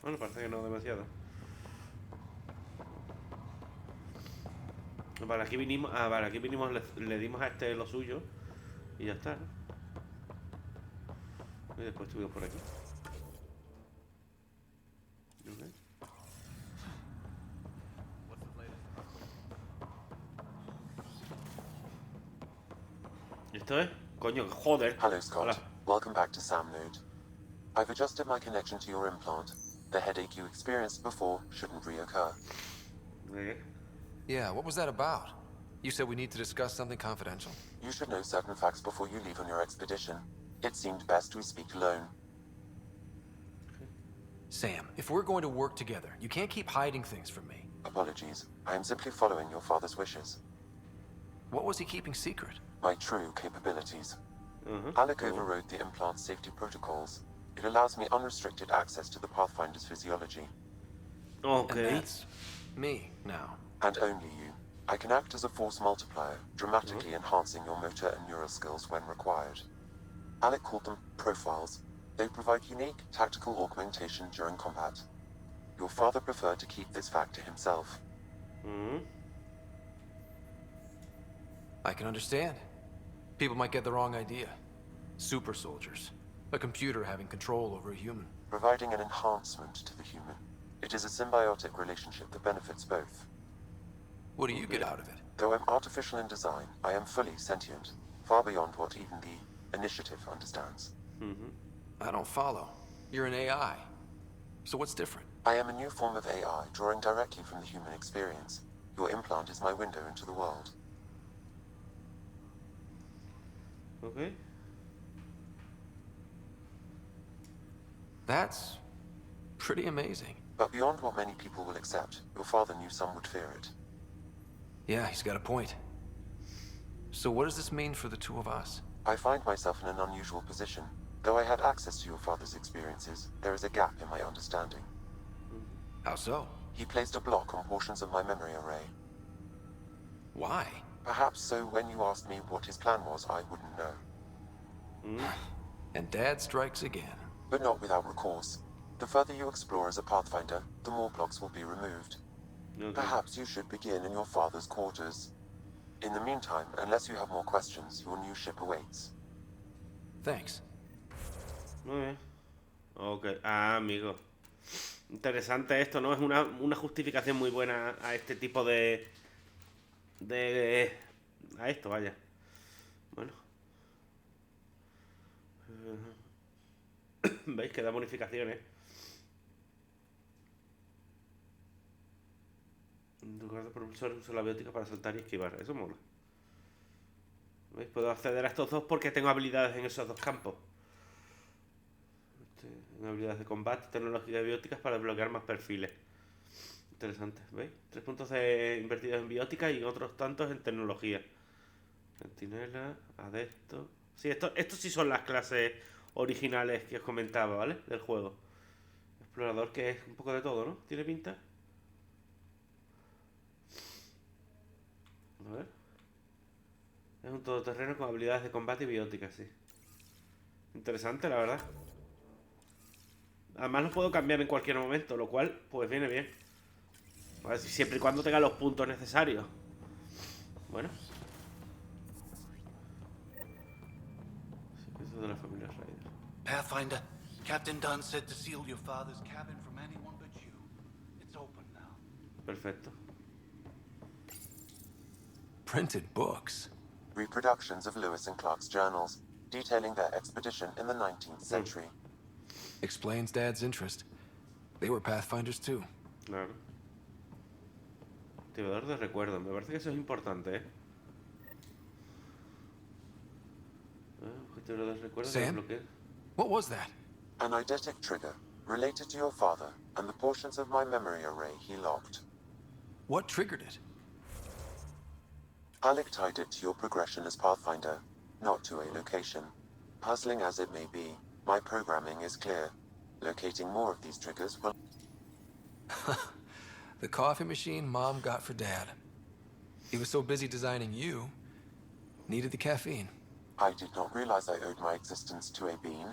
Bueno, parece que no demasiado. Vale, aquí vinimos... Ah, vale, aquí vinimos, le dimos a este lo suyo. Y ya está, ¿no? Y después estuvimos por aquí. Okay. ¿Esto es? Coño, joder. Hello, Scott. Hola. Welcome back to Sam Node. I've adjusted my connection to your implant. The headache you experienced before shouldn't reoccur. Okay. Yeah, what was that about? You said we need to discuss something confidential. You should know certain facts before you leave on your expedition. It seemed best we speak alone. Sam, if we're going to work together, you can't keep hiding things from me. Apologies. I am simply following your father's wishes. What was he keeping secret? My true capabilities. Alec overrode the implant's safety protocols. It allows me unrestricted access to the Pathfinder's physiology. Okay. And that's me now. And only you. I can act as a force multiplier, dramatically enhancing your motor and neural skills when required. Alec called them profiles. They provide unique tactical augmentation during combat. Your father preferred to keep this fact to himself. I can understand. People might get the wrong idea. Super soldiers. A computer having control over a human. Providing an enhancement to the human. It is a symbiotic relationship that benefits both. What do you get out of it? Though I'm artificial in design, I am fully sentient, far beyond what even the Initiative understands. I don't follow. You're an AI. So what's different? I am a new form of AI, drawing directly from the human experience. Your implant is my window into the world. Okay. That's pretty amazing. But beyond what many people will accept, your father knew some would fear it. Yeah, he's got a point. So what does this mean for the two of us? I find myself in an unusual position. Though I had access to your father's experiences, there is a gap in my understanding. How so? He placed a block on portions of my memory array. Why? Perhaps so when you asked me what his plan was, I wouldn't know. And Dad strikes again. But not without recourse. The further you explore as a Pathfinder, the more blocks will be removed. Perhaps you should begin in your father's quarters. In the meantime, unless you have more questions, your new ship awaits. Thanks. Muy bien. Ok. Ah, amigo. Interesante esto, ¿no? Es una justificación muy buena a este tipo de... a esto, vaya. Bueno. ¿Veis que da bonificaciones? En lugar de propulsor uso la biótica para saltar y esquivar. Eso mola. ¿Veis? Puedo acceder a estos dos porque tengo habilidades en esos dos campos. Tengo habilidades de combate, tecnología y bióticas para desbloquear más perfiles. Interesante, ¿veis? 3 puntos invertidos en biótica y otros tantos en tecnología. Centinela, adepto... Sí, estos sí son las clases originales que os comentaba, ¿vale? Del juego. Explorador, que es un poco de todo, ¿no? ¿Tiene pinta? A ver. Es un todoterreno con habilidades de combate y biótica, sí. Interesante, la verdad. Además lo puedo cambiar en cualquier momento, lo cual, pues viene bien. A ver, siempre y cuando tenga los puntos necesarios. Bueno. Secretos de la familia Ryder. Pathfinder, Captain Dunn said to seal your father's cabin from anyone but you. It's open now. Perfecto. Printed books. Reproductions of Lewis and Clark's journals, detailing their expedition in the 19th century. Explains Dad's interest. They were Pathfinders too. Claro. Activador de recuerdo. Me parece que eso es importante, ¿eh? Activador de recuerdo. Sam? What was that? An eidetic trigger, related to your father, and the portions of my memory array he locked. What triggered it? Alec tied it to your progression as Pathfinder, not to a location. Puzzling as it may be, my programming is clear. Locating more of these triggers will... The coffee machine Mom got for Dad. He was so busy designing you, needed the caffeine. I did not realize I owed my existence to a bean.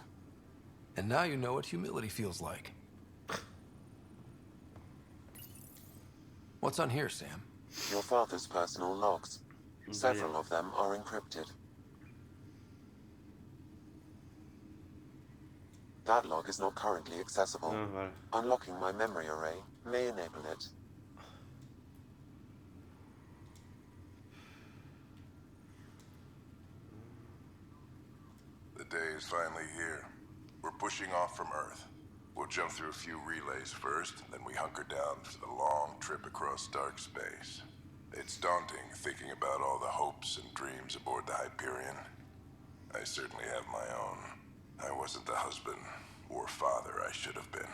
And now you know what humility feels like. What's on here, Sam? Your father's personal logs. Several of them are encrypted. That log is not currently accessible. Unlocking my memory array may enable it. The day is finally here. We're pushing off from Earth. We'll jump through a few relays first, then we hunker down for the long trip across dark space. It's daunting thinking about all the hopes and dreams aboard the Hyperion. I certainly have my own. I wasn't the husband or father I should have been.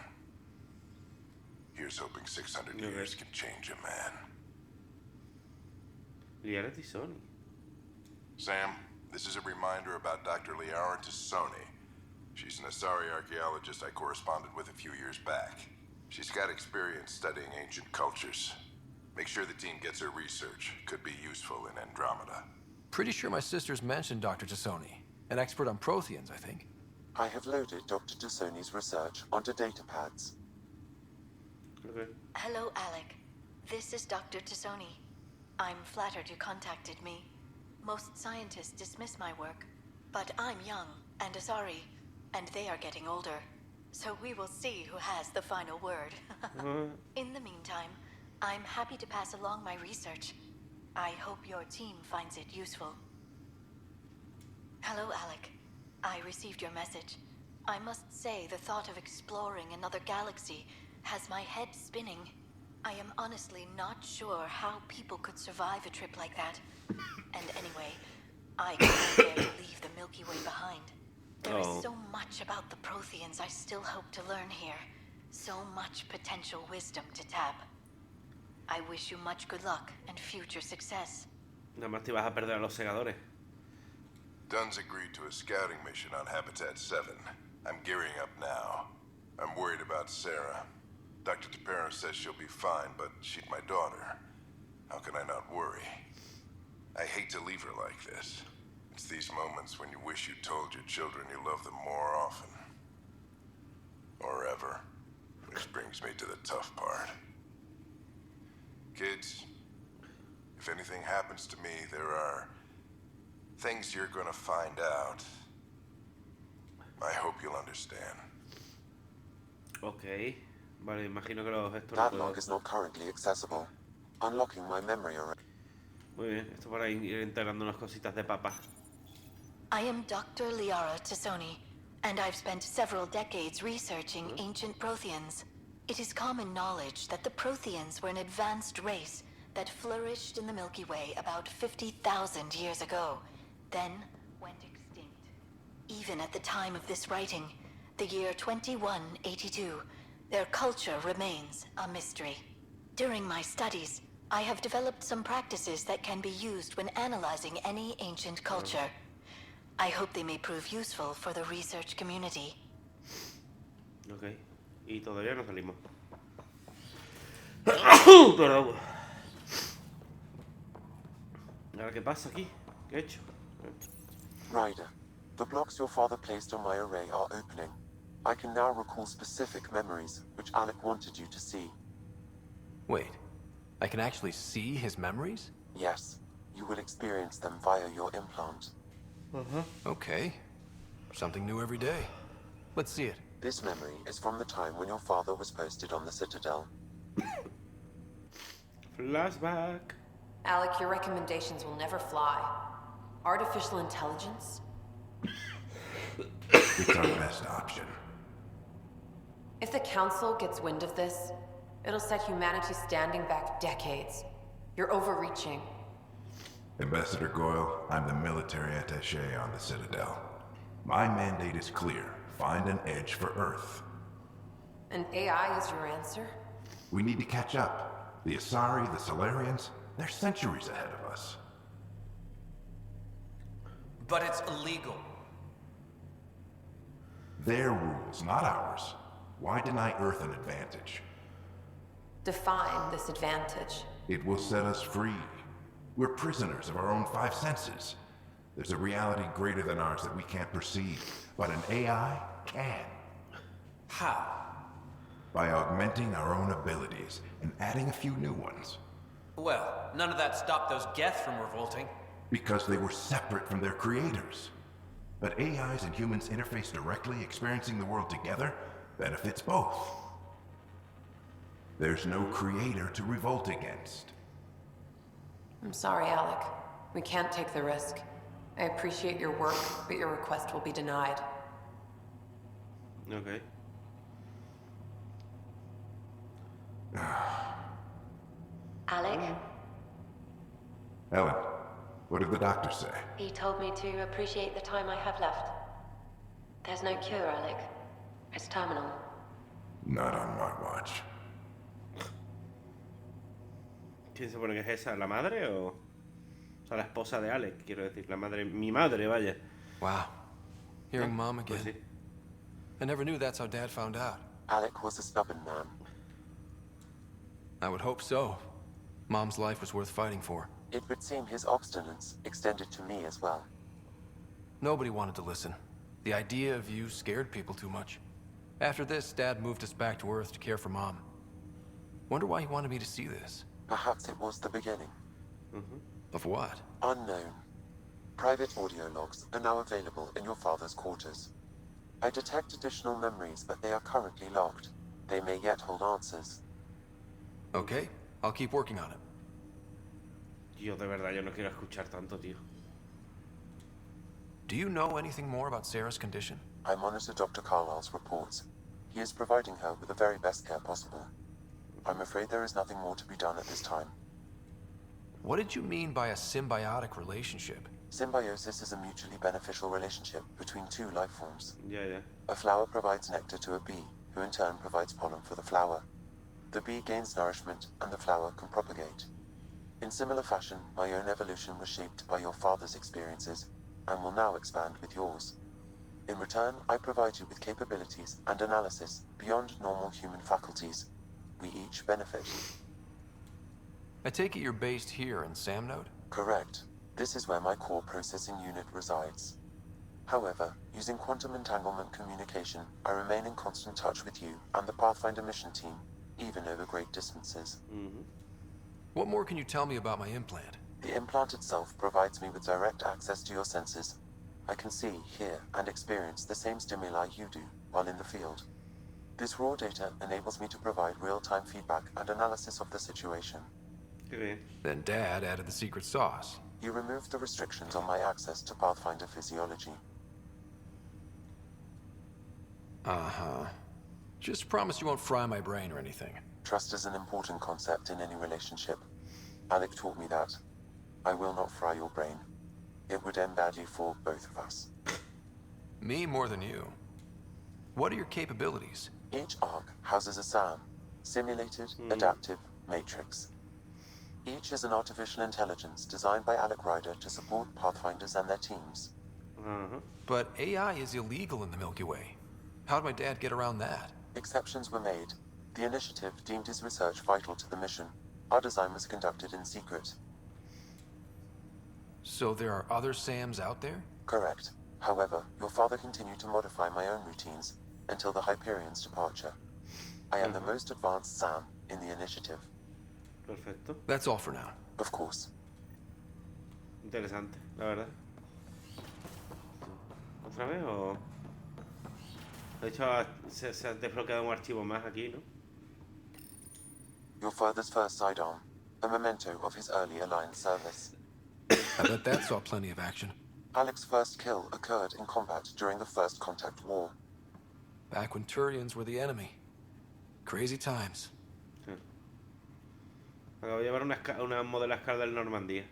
Here's hoping 600 years can change a man. Reality Sony. Sam, This is a reminder about Dr. Liara Tassoni. She's an Asari archaeologist I corresponded with a few years back. She's got experience studying ancient cultures. Make sure the team gets her research. Could be useful in Andromeda. Pretty sure my sister's mentioned Dr. Tassoni. An expert on Protheans, I think. I have loaded Dr. Tassoni's research onto datapads. Okay. Hello, Alec. This is Dr. Tassoni. I'm flattered you contacted me. Most scientists dismiss my work, but I'm young and Asari, and they are getting older. So we will see who has the final word. In the meantime, I'm happy to pass along my research. I hope your team finds it useful. Hello, Alec. I received your message. I must say the thought of exploring another galaxy has my head spinning. I am honestly not sure how people could survive a trip like that. And anyway, I can't bear to leave the Milky Way behind. There is so much about the Protheans I still hope to learn here. So much potential wisdom to tap. I wish you much good luck and future success. Nada más te vas a perder a los segadores. Dunn's agreed to a scouting mission on Habitat 7. I'm gearing up now. I'm worried about Sarah. Dr. Tapero says she'll be fine, but she's my daughter. How can I not worry? I hate to leave her like this. It's these moments when you wish you told your children you love them more often. Or ever. Which brings me to the tough part. Kids, if anything happens to me, there are things you're gonna find out. I hope you'll understand. Ok. Vale, imagino que los estos That log is not currently accessible. Unlocking my memory array. Muy bien, esto para ir integrando unas cositas de papa. I am Dr. Liara Tassoni, and I've spent several decades researching ancient Protheans. It is common knowledge that the Protheans were an advanced race that flourished in the Milky Way about 50,000 years ago, then went extinct. Even at the time of this writing, the year 2182, their culture remains a mystery. During my studies, I have developed some practices that can be used when analyzing any ancient culture. I hope they may prove useful for the research community. Ok. Y todavía no salimos. Perdón. ¿Ahora qué pasa aquí? ¿Qué he hecho? Ryder, the blocks your father placed on my array are opening. I can now recall specific memories, which Alec wanted you to see. Wait, I can actually see his memories? Yes, you will experience them via your implant. Okay. Something new every day. Let's see it. This memory is from the time when your father was posted on the Citadel. Flashback. Alec, your recommendations will never fly. Artificial intelligence? It's our best option. If the Council gets wind of this, it'll set humanity standing back decades. You're overreaching. Ambassador Goyle, I'm the military attaché on the Citadel. My mandate is clear. Find an edge for Earth. And AI is your answer? We need to catch up. The Asari, the Solarians, they're centuries ahead of us. But it's illegal. Their rules, not ours. Why deny Earth an advantage? Define this advantage. It will set us free. We're prisoners of our own five senses. There's a reality greater than ours that we can't perceive, but an AI can. How? By augmenting our own abilities and adding a few new ones. Well, none of that stopped those Geth from revolting. Because they were separate from their creators. But AIs and humans interface directly, experiencing the world together, benefits both. There's no creator to revolt against. I'm sorry, Alec. We can't take the risk. I appreciate your work, but your request will be denied. Okay. Alec, Ellen, what did the doctor say? he told me to appreciate the time I have left. There's no cure, Alec. It's terminal. Not on my watch. ¿Quién se pone que es esa? ¿La madre o...? O sea, la esposa de Alec, quiero decir, la madre, mi madre, vaya. Wow. Hearing Mom again. Pues sí. I never knew that's how Dad found out. Alec was a stubborn man. I would hope so. Mom's life was worth fighting for. It would seem his obstinance extended to me as well. Nobody wanted to listen. The idea of you scared people too much. After this, Dad moved us back to Earth to care for Mom. Wonder why he wanted me to see this. Perhaps it was the beginning. Of what? Unknown. Private audio logs are now available in your father's quarters. I detect additional memories, but they are currently locked. They may yet hold answers. Okay, I'll keep working on it. Tío, de verdad, yo no quiero escuchar tanto, tío. Do you know anything more about Sarah's condition? I monitor Dr. Carlisle's reports. He is providing her with the very best care possible. I'm afraid there is nothing more to be done at this time. What did you mean by a symbiotic relationship? Symbiosis is a mutually beneficial relationship between two life forms. Yeah. A flower provides nectar to a bee, who in turn provides pollen for the flower. The bee gains nourishment, and the flower can propagate. In similar fashion, my own evolution was shaped by your father's experiences, and will now expand with yours. In return, I provide you with capabilities and analysis beyond normal human faculties. We each benefit. I take it you're based here in Samnode? Correct. This is where my core processing unit resides. However, using quantum entanglement communication, I remain in constant touch with you and the Pathfinder mission team, even over great distances. What more can you tell me about my implant? The implant itself provides me with direct access to your senses. I can see, hear, and experience the same stimuli you do while in the field. This raw data enables me to provide real-time feedback and analysis of the situation. Then Dad added the secret sauce. You removed the restrictions on my access to Pathfinder physiology. Uh-huh. Just promise you won't fry my brain or anything. Trust is an important concept in any relationship. Alec taught me that. I will not fry your brain. It would end badly for both of us. Me more than you. What are your capabilities? Each arc houses a SAM, Simulated Adaptive Matrix. Each is an artificial intelligence designed by Alec Ryder to support Pathfinders and their teams. But AI is illegal in the Milky Way. How'd my dad get around that? Exceptions were made. The initiative deemed his research vital to the mission. Our design was conducted in secret. So there are other SAMs out there? Correct. However, your father continued to modify my own routines until the Hyperion's departure. I am the most advanced SAM in the initiative. Perfecto. That's all for now. Of course. Interesante, la verdad. ¿Otra vez o...? De hecho, se ha desbloqueado un archivo más aquí, ¿no? Your father's first sidearm, a memento of his early Alliance service. I bet that saw plenty of action. Alec's first kill occurred in combat during the First Contact War. Back when Turians were the enemy. Crazy times. Acabo de llevar una modelo escala del Normandía.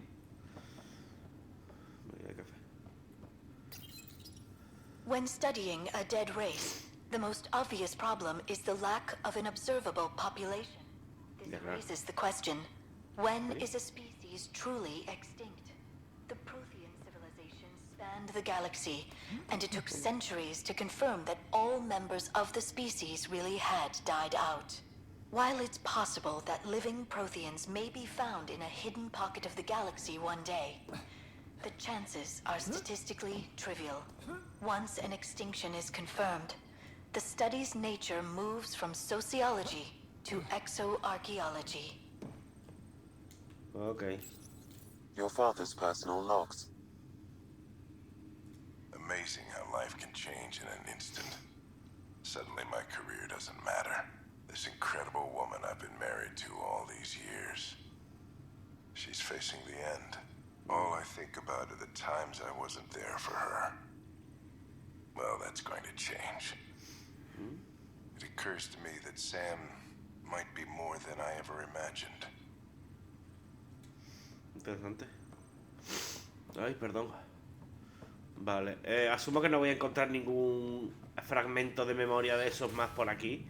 When studying a dead race, the most obvious problem is the lack of an observable population. This raises the question, when is a species truly extinct? The Prothean civilization spanned the galaxy, and it took centuries to confirm that all members of the species really had died out. While it's possible that living Protheans may be found in a hidden pocket of the galaxy one day, the chances are statistically trivial. Once an extinction is confirmed, the study's nature moves from sociology to exoarchaeology. Okay. Your father's personal logs. Amazing how life can change in an instant. Suddenly my career doesn't matter. This incredible woman I've been married to all these years. She's facing the end. All I think about are the times I wasn't there for her. Well, that's going to change. It occurs to me that Sam might be more than I ever imagined. Interesante. Ay, perdón. Vale, asumo que no voy a encontrar ningún fragmento de memoria de esos más por aquí.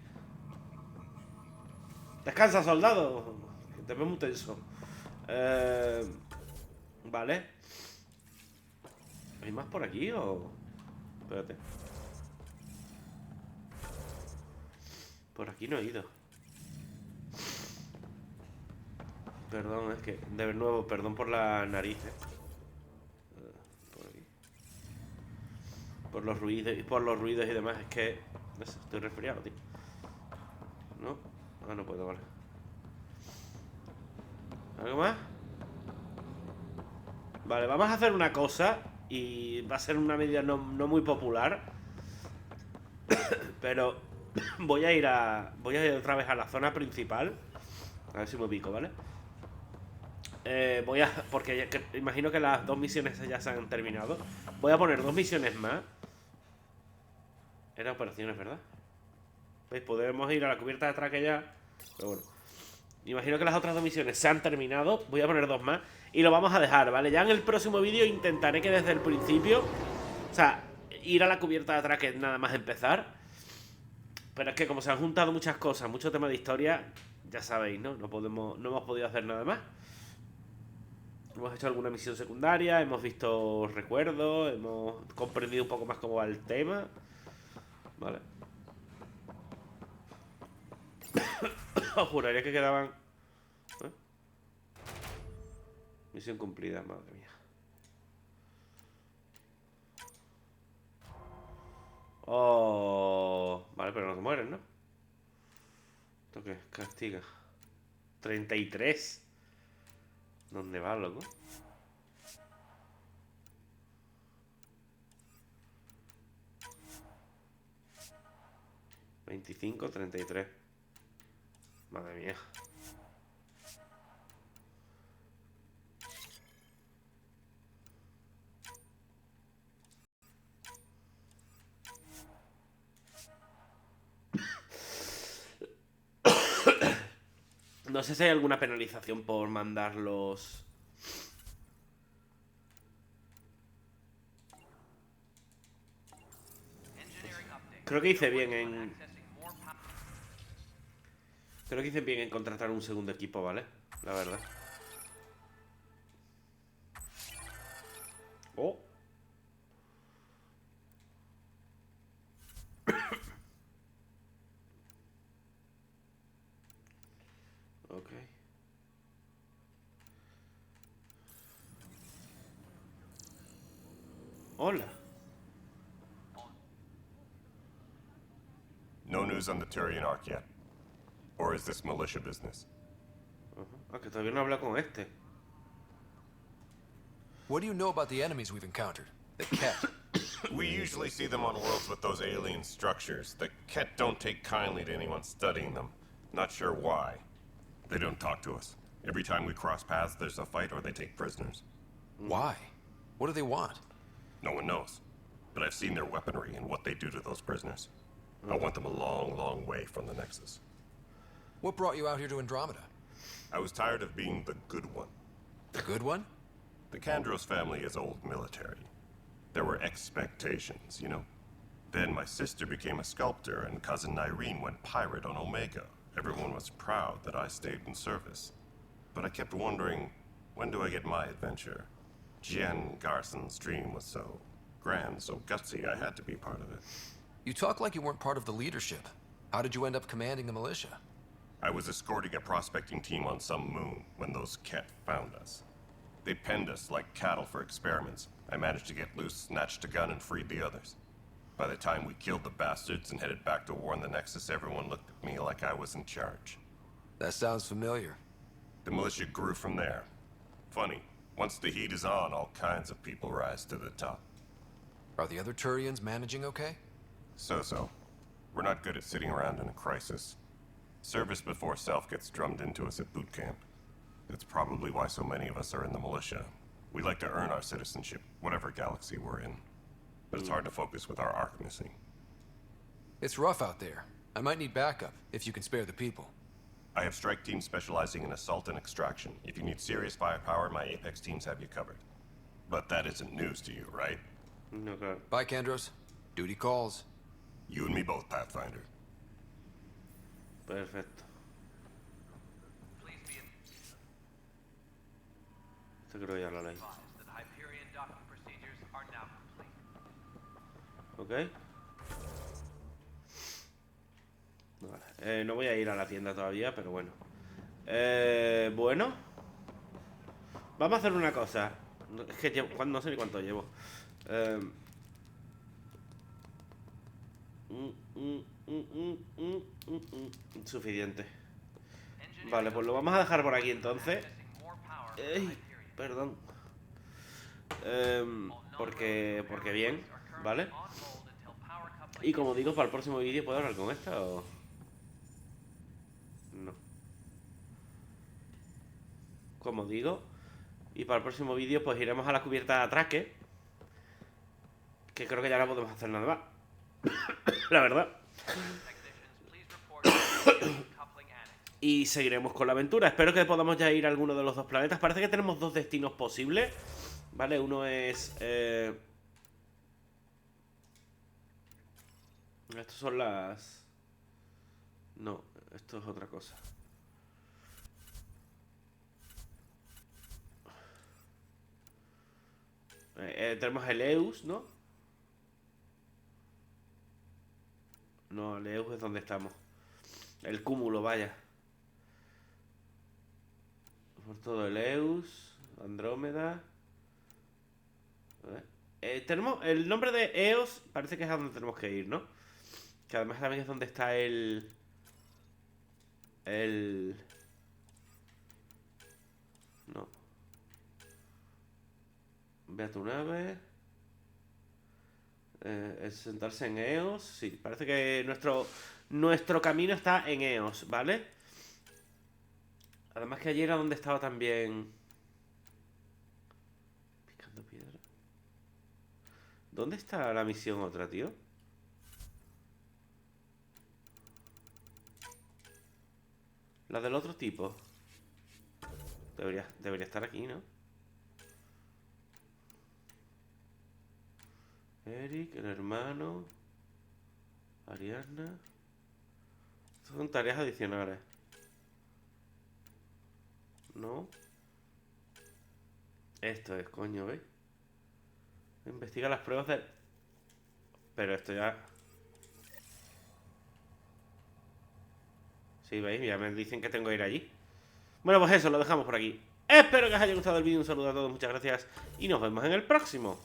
Descansa, soldado. Que te veo muy tenso. Vale. ¿Hay más por aquí o...? Espérate. Por aquí no he ido. Perdón, es que... De nuevo, perdón por la nariz, Por aquí. Por los ruidos y demás. Es que... No sé, estoy resfriado, tío. ¿No? Ah, no puedo, vale. ¿Algo más? Vale, vamos a hacer una cosa. Y va a ser una medida no muy popular. Pero voy a ir otra vez a la zona principal. A ver si me ubico, ¿vale? Porque imagino que las 2 misiones ya se han terminado. Voy a poner 2 misiones más. Era operaciones, ¿verdad? ¿Veis? Podemos ir a la cubierta de atraque ya. Pero bueno. Imagino que las otras 2 misiones se han terminado. Voy a poner 2 más. Y lo vamos a dejar, ¿vale? Ya en el próximo vídeo intentaré que desde el principio... O sea, ir a la cubierta de atraque nada más empezar. Pero es que como se han juntado muchas cosas, mucho tema de historia, ya sabéis, ¿no? No hemos podido hacer nada más. Hemos hecho alguna misión secundaria, hemos visto recuerdos, hemos comprendido un poco más cómo va el tema. Vale. Os juraría que quedaban... ¿Eh? Misión cumplida, madre mía. Oh, vale, pero no te mueren, ¿no? ¿Esto qué? Castiga. 33. ¿Dónde va, loco? ¿25, 33? Madre mía. No sé si hay alguna penalización por mandarlos. Creo que hice bien en... Creo que hice bien en contratar un segundo equipo, ¿vale? La verdad. Oh. Ok. Hola. No news on the Turian Ark yet? Or is this militia business? Ah, que todavía no habla con este. What do you know about the enemies we've encountered? The Ket. We usually see them on worlds with those alien structures. The Ket don't take kindly to anyone studying them. Not sure why. They don't talk to us. Every time we cross paths, there's a fight or they take prisoners. Why? What do they want? No one knows. But I've seen their weaponry and what they do to those prisoners. I want them a long, long way from the Nexus. What brought you out here to Andromeda? I was tired of being the good one. The good one? The Kandros family is old military. There were expectations, you know? Then my sister became a sculptor and cousin Irene went pirate on Omega. Everyone was proud that I stayed in service. But I kept wondering, when do I get my adventure? Jen Garson's dream was so grand, so gutsy, I had to be part of it. You talk like you weren't part of the leadership. How did you end up commanding the militia? I was escorting a prospecting team on some moon when those Ket found us. They penned us like cattle for experiments. I managed to get loose, snatched a gun, and freed the others. By the time we killed the bastards and headed back to war in the Nexus, everyone looked at me like I was in charge. That sounds familiar. The militia grew from there. Funny, once the heat is on, all kinds of people rise to the top. Are the other Turians managing okay? So-so. We're not good at sitting around in a crisis. Service before self gets drummed into us at boot camp. That's probably why so many of us are in the militia. We like to earn our citizenship, whatever galaxy we're in. But it's hard to focus with our arc missing. It's rough out there. I might need backup, if you can spare the people. I have strike teams specializing in assault and extraction. If you need serious firepower, my Apex teams have you covered. But that isn't news to you, right? Okay. Bye, Kandros. Duty calls. You and me both, Pathfinder. Perfecto. Esto creo que ya lo leí. Ok. Vale. No voy a ir a la tienda todavía, pero bueno. Bueno. Vamos a hacer una cosa. Es que llevo, no sé ni cuánto llevo. Suficiente. Vale, pues lo vamos a dejar por aquí entonces. Perdón. Porque bien, ¿vale? Y como digo, para el próximo vídeo, ¿puedo hablar con esta o...? No. Como digo. Y para el próximo vídeo, pues iremos a la cubierta de atraque. Que creo que ya no podemos hacer nada más. La verdad. Y seguiremos con la aventura. Espero que podamos ya ir a alguno de los dos planetas. Parece que tenemos dos destinos posibles. Vale, uno es... Estos son las... No, esto es otra cosa. Tenemos el Eus, ¿no? No, el Eus es donde estamos. El cúmulo, vaya. Por todo el Eus, Andrómeda. Tenemos el nombre de Eos, parece que es a donde tenemos que ir, ¿no? Que además también es donde está no. Ve a tu nave. Es sentarse en Eos. Sí, parece que nuestro camino está en Eos, ¿vale? Además que ayer era donde estaba también... Picando piedra. ¿Dónde está la misión otra, tío? La del otro tipo. Debería estar aquí, ¿no? Eric, el hermano. Ariadna. Estas son tareas adicionales. No. Esto es, coño, ¿veis? Investiga las pruebas de... Pero esto ya... Sí, ¿veis? Ya me dicen que tengo que ir allí. Bueno, pues eso, lo dejamos por aquí. Espero que os haya gustado el vídeo. Un saludo a todos, muchas gracias. Y nos vemos en el próximo.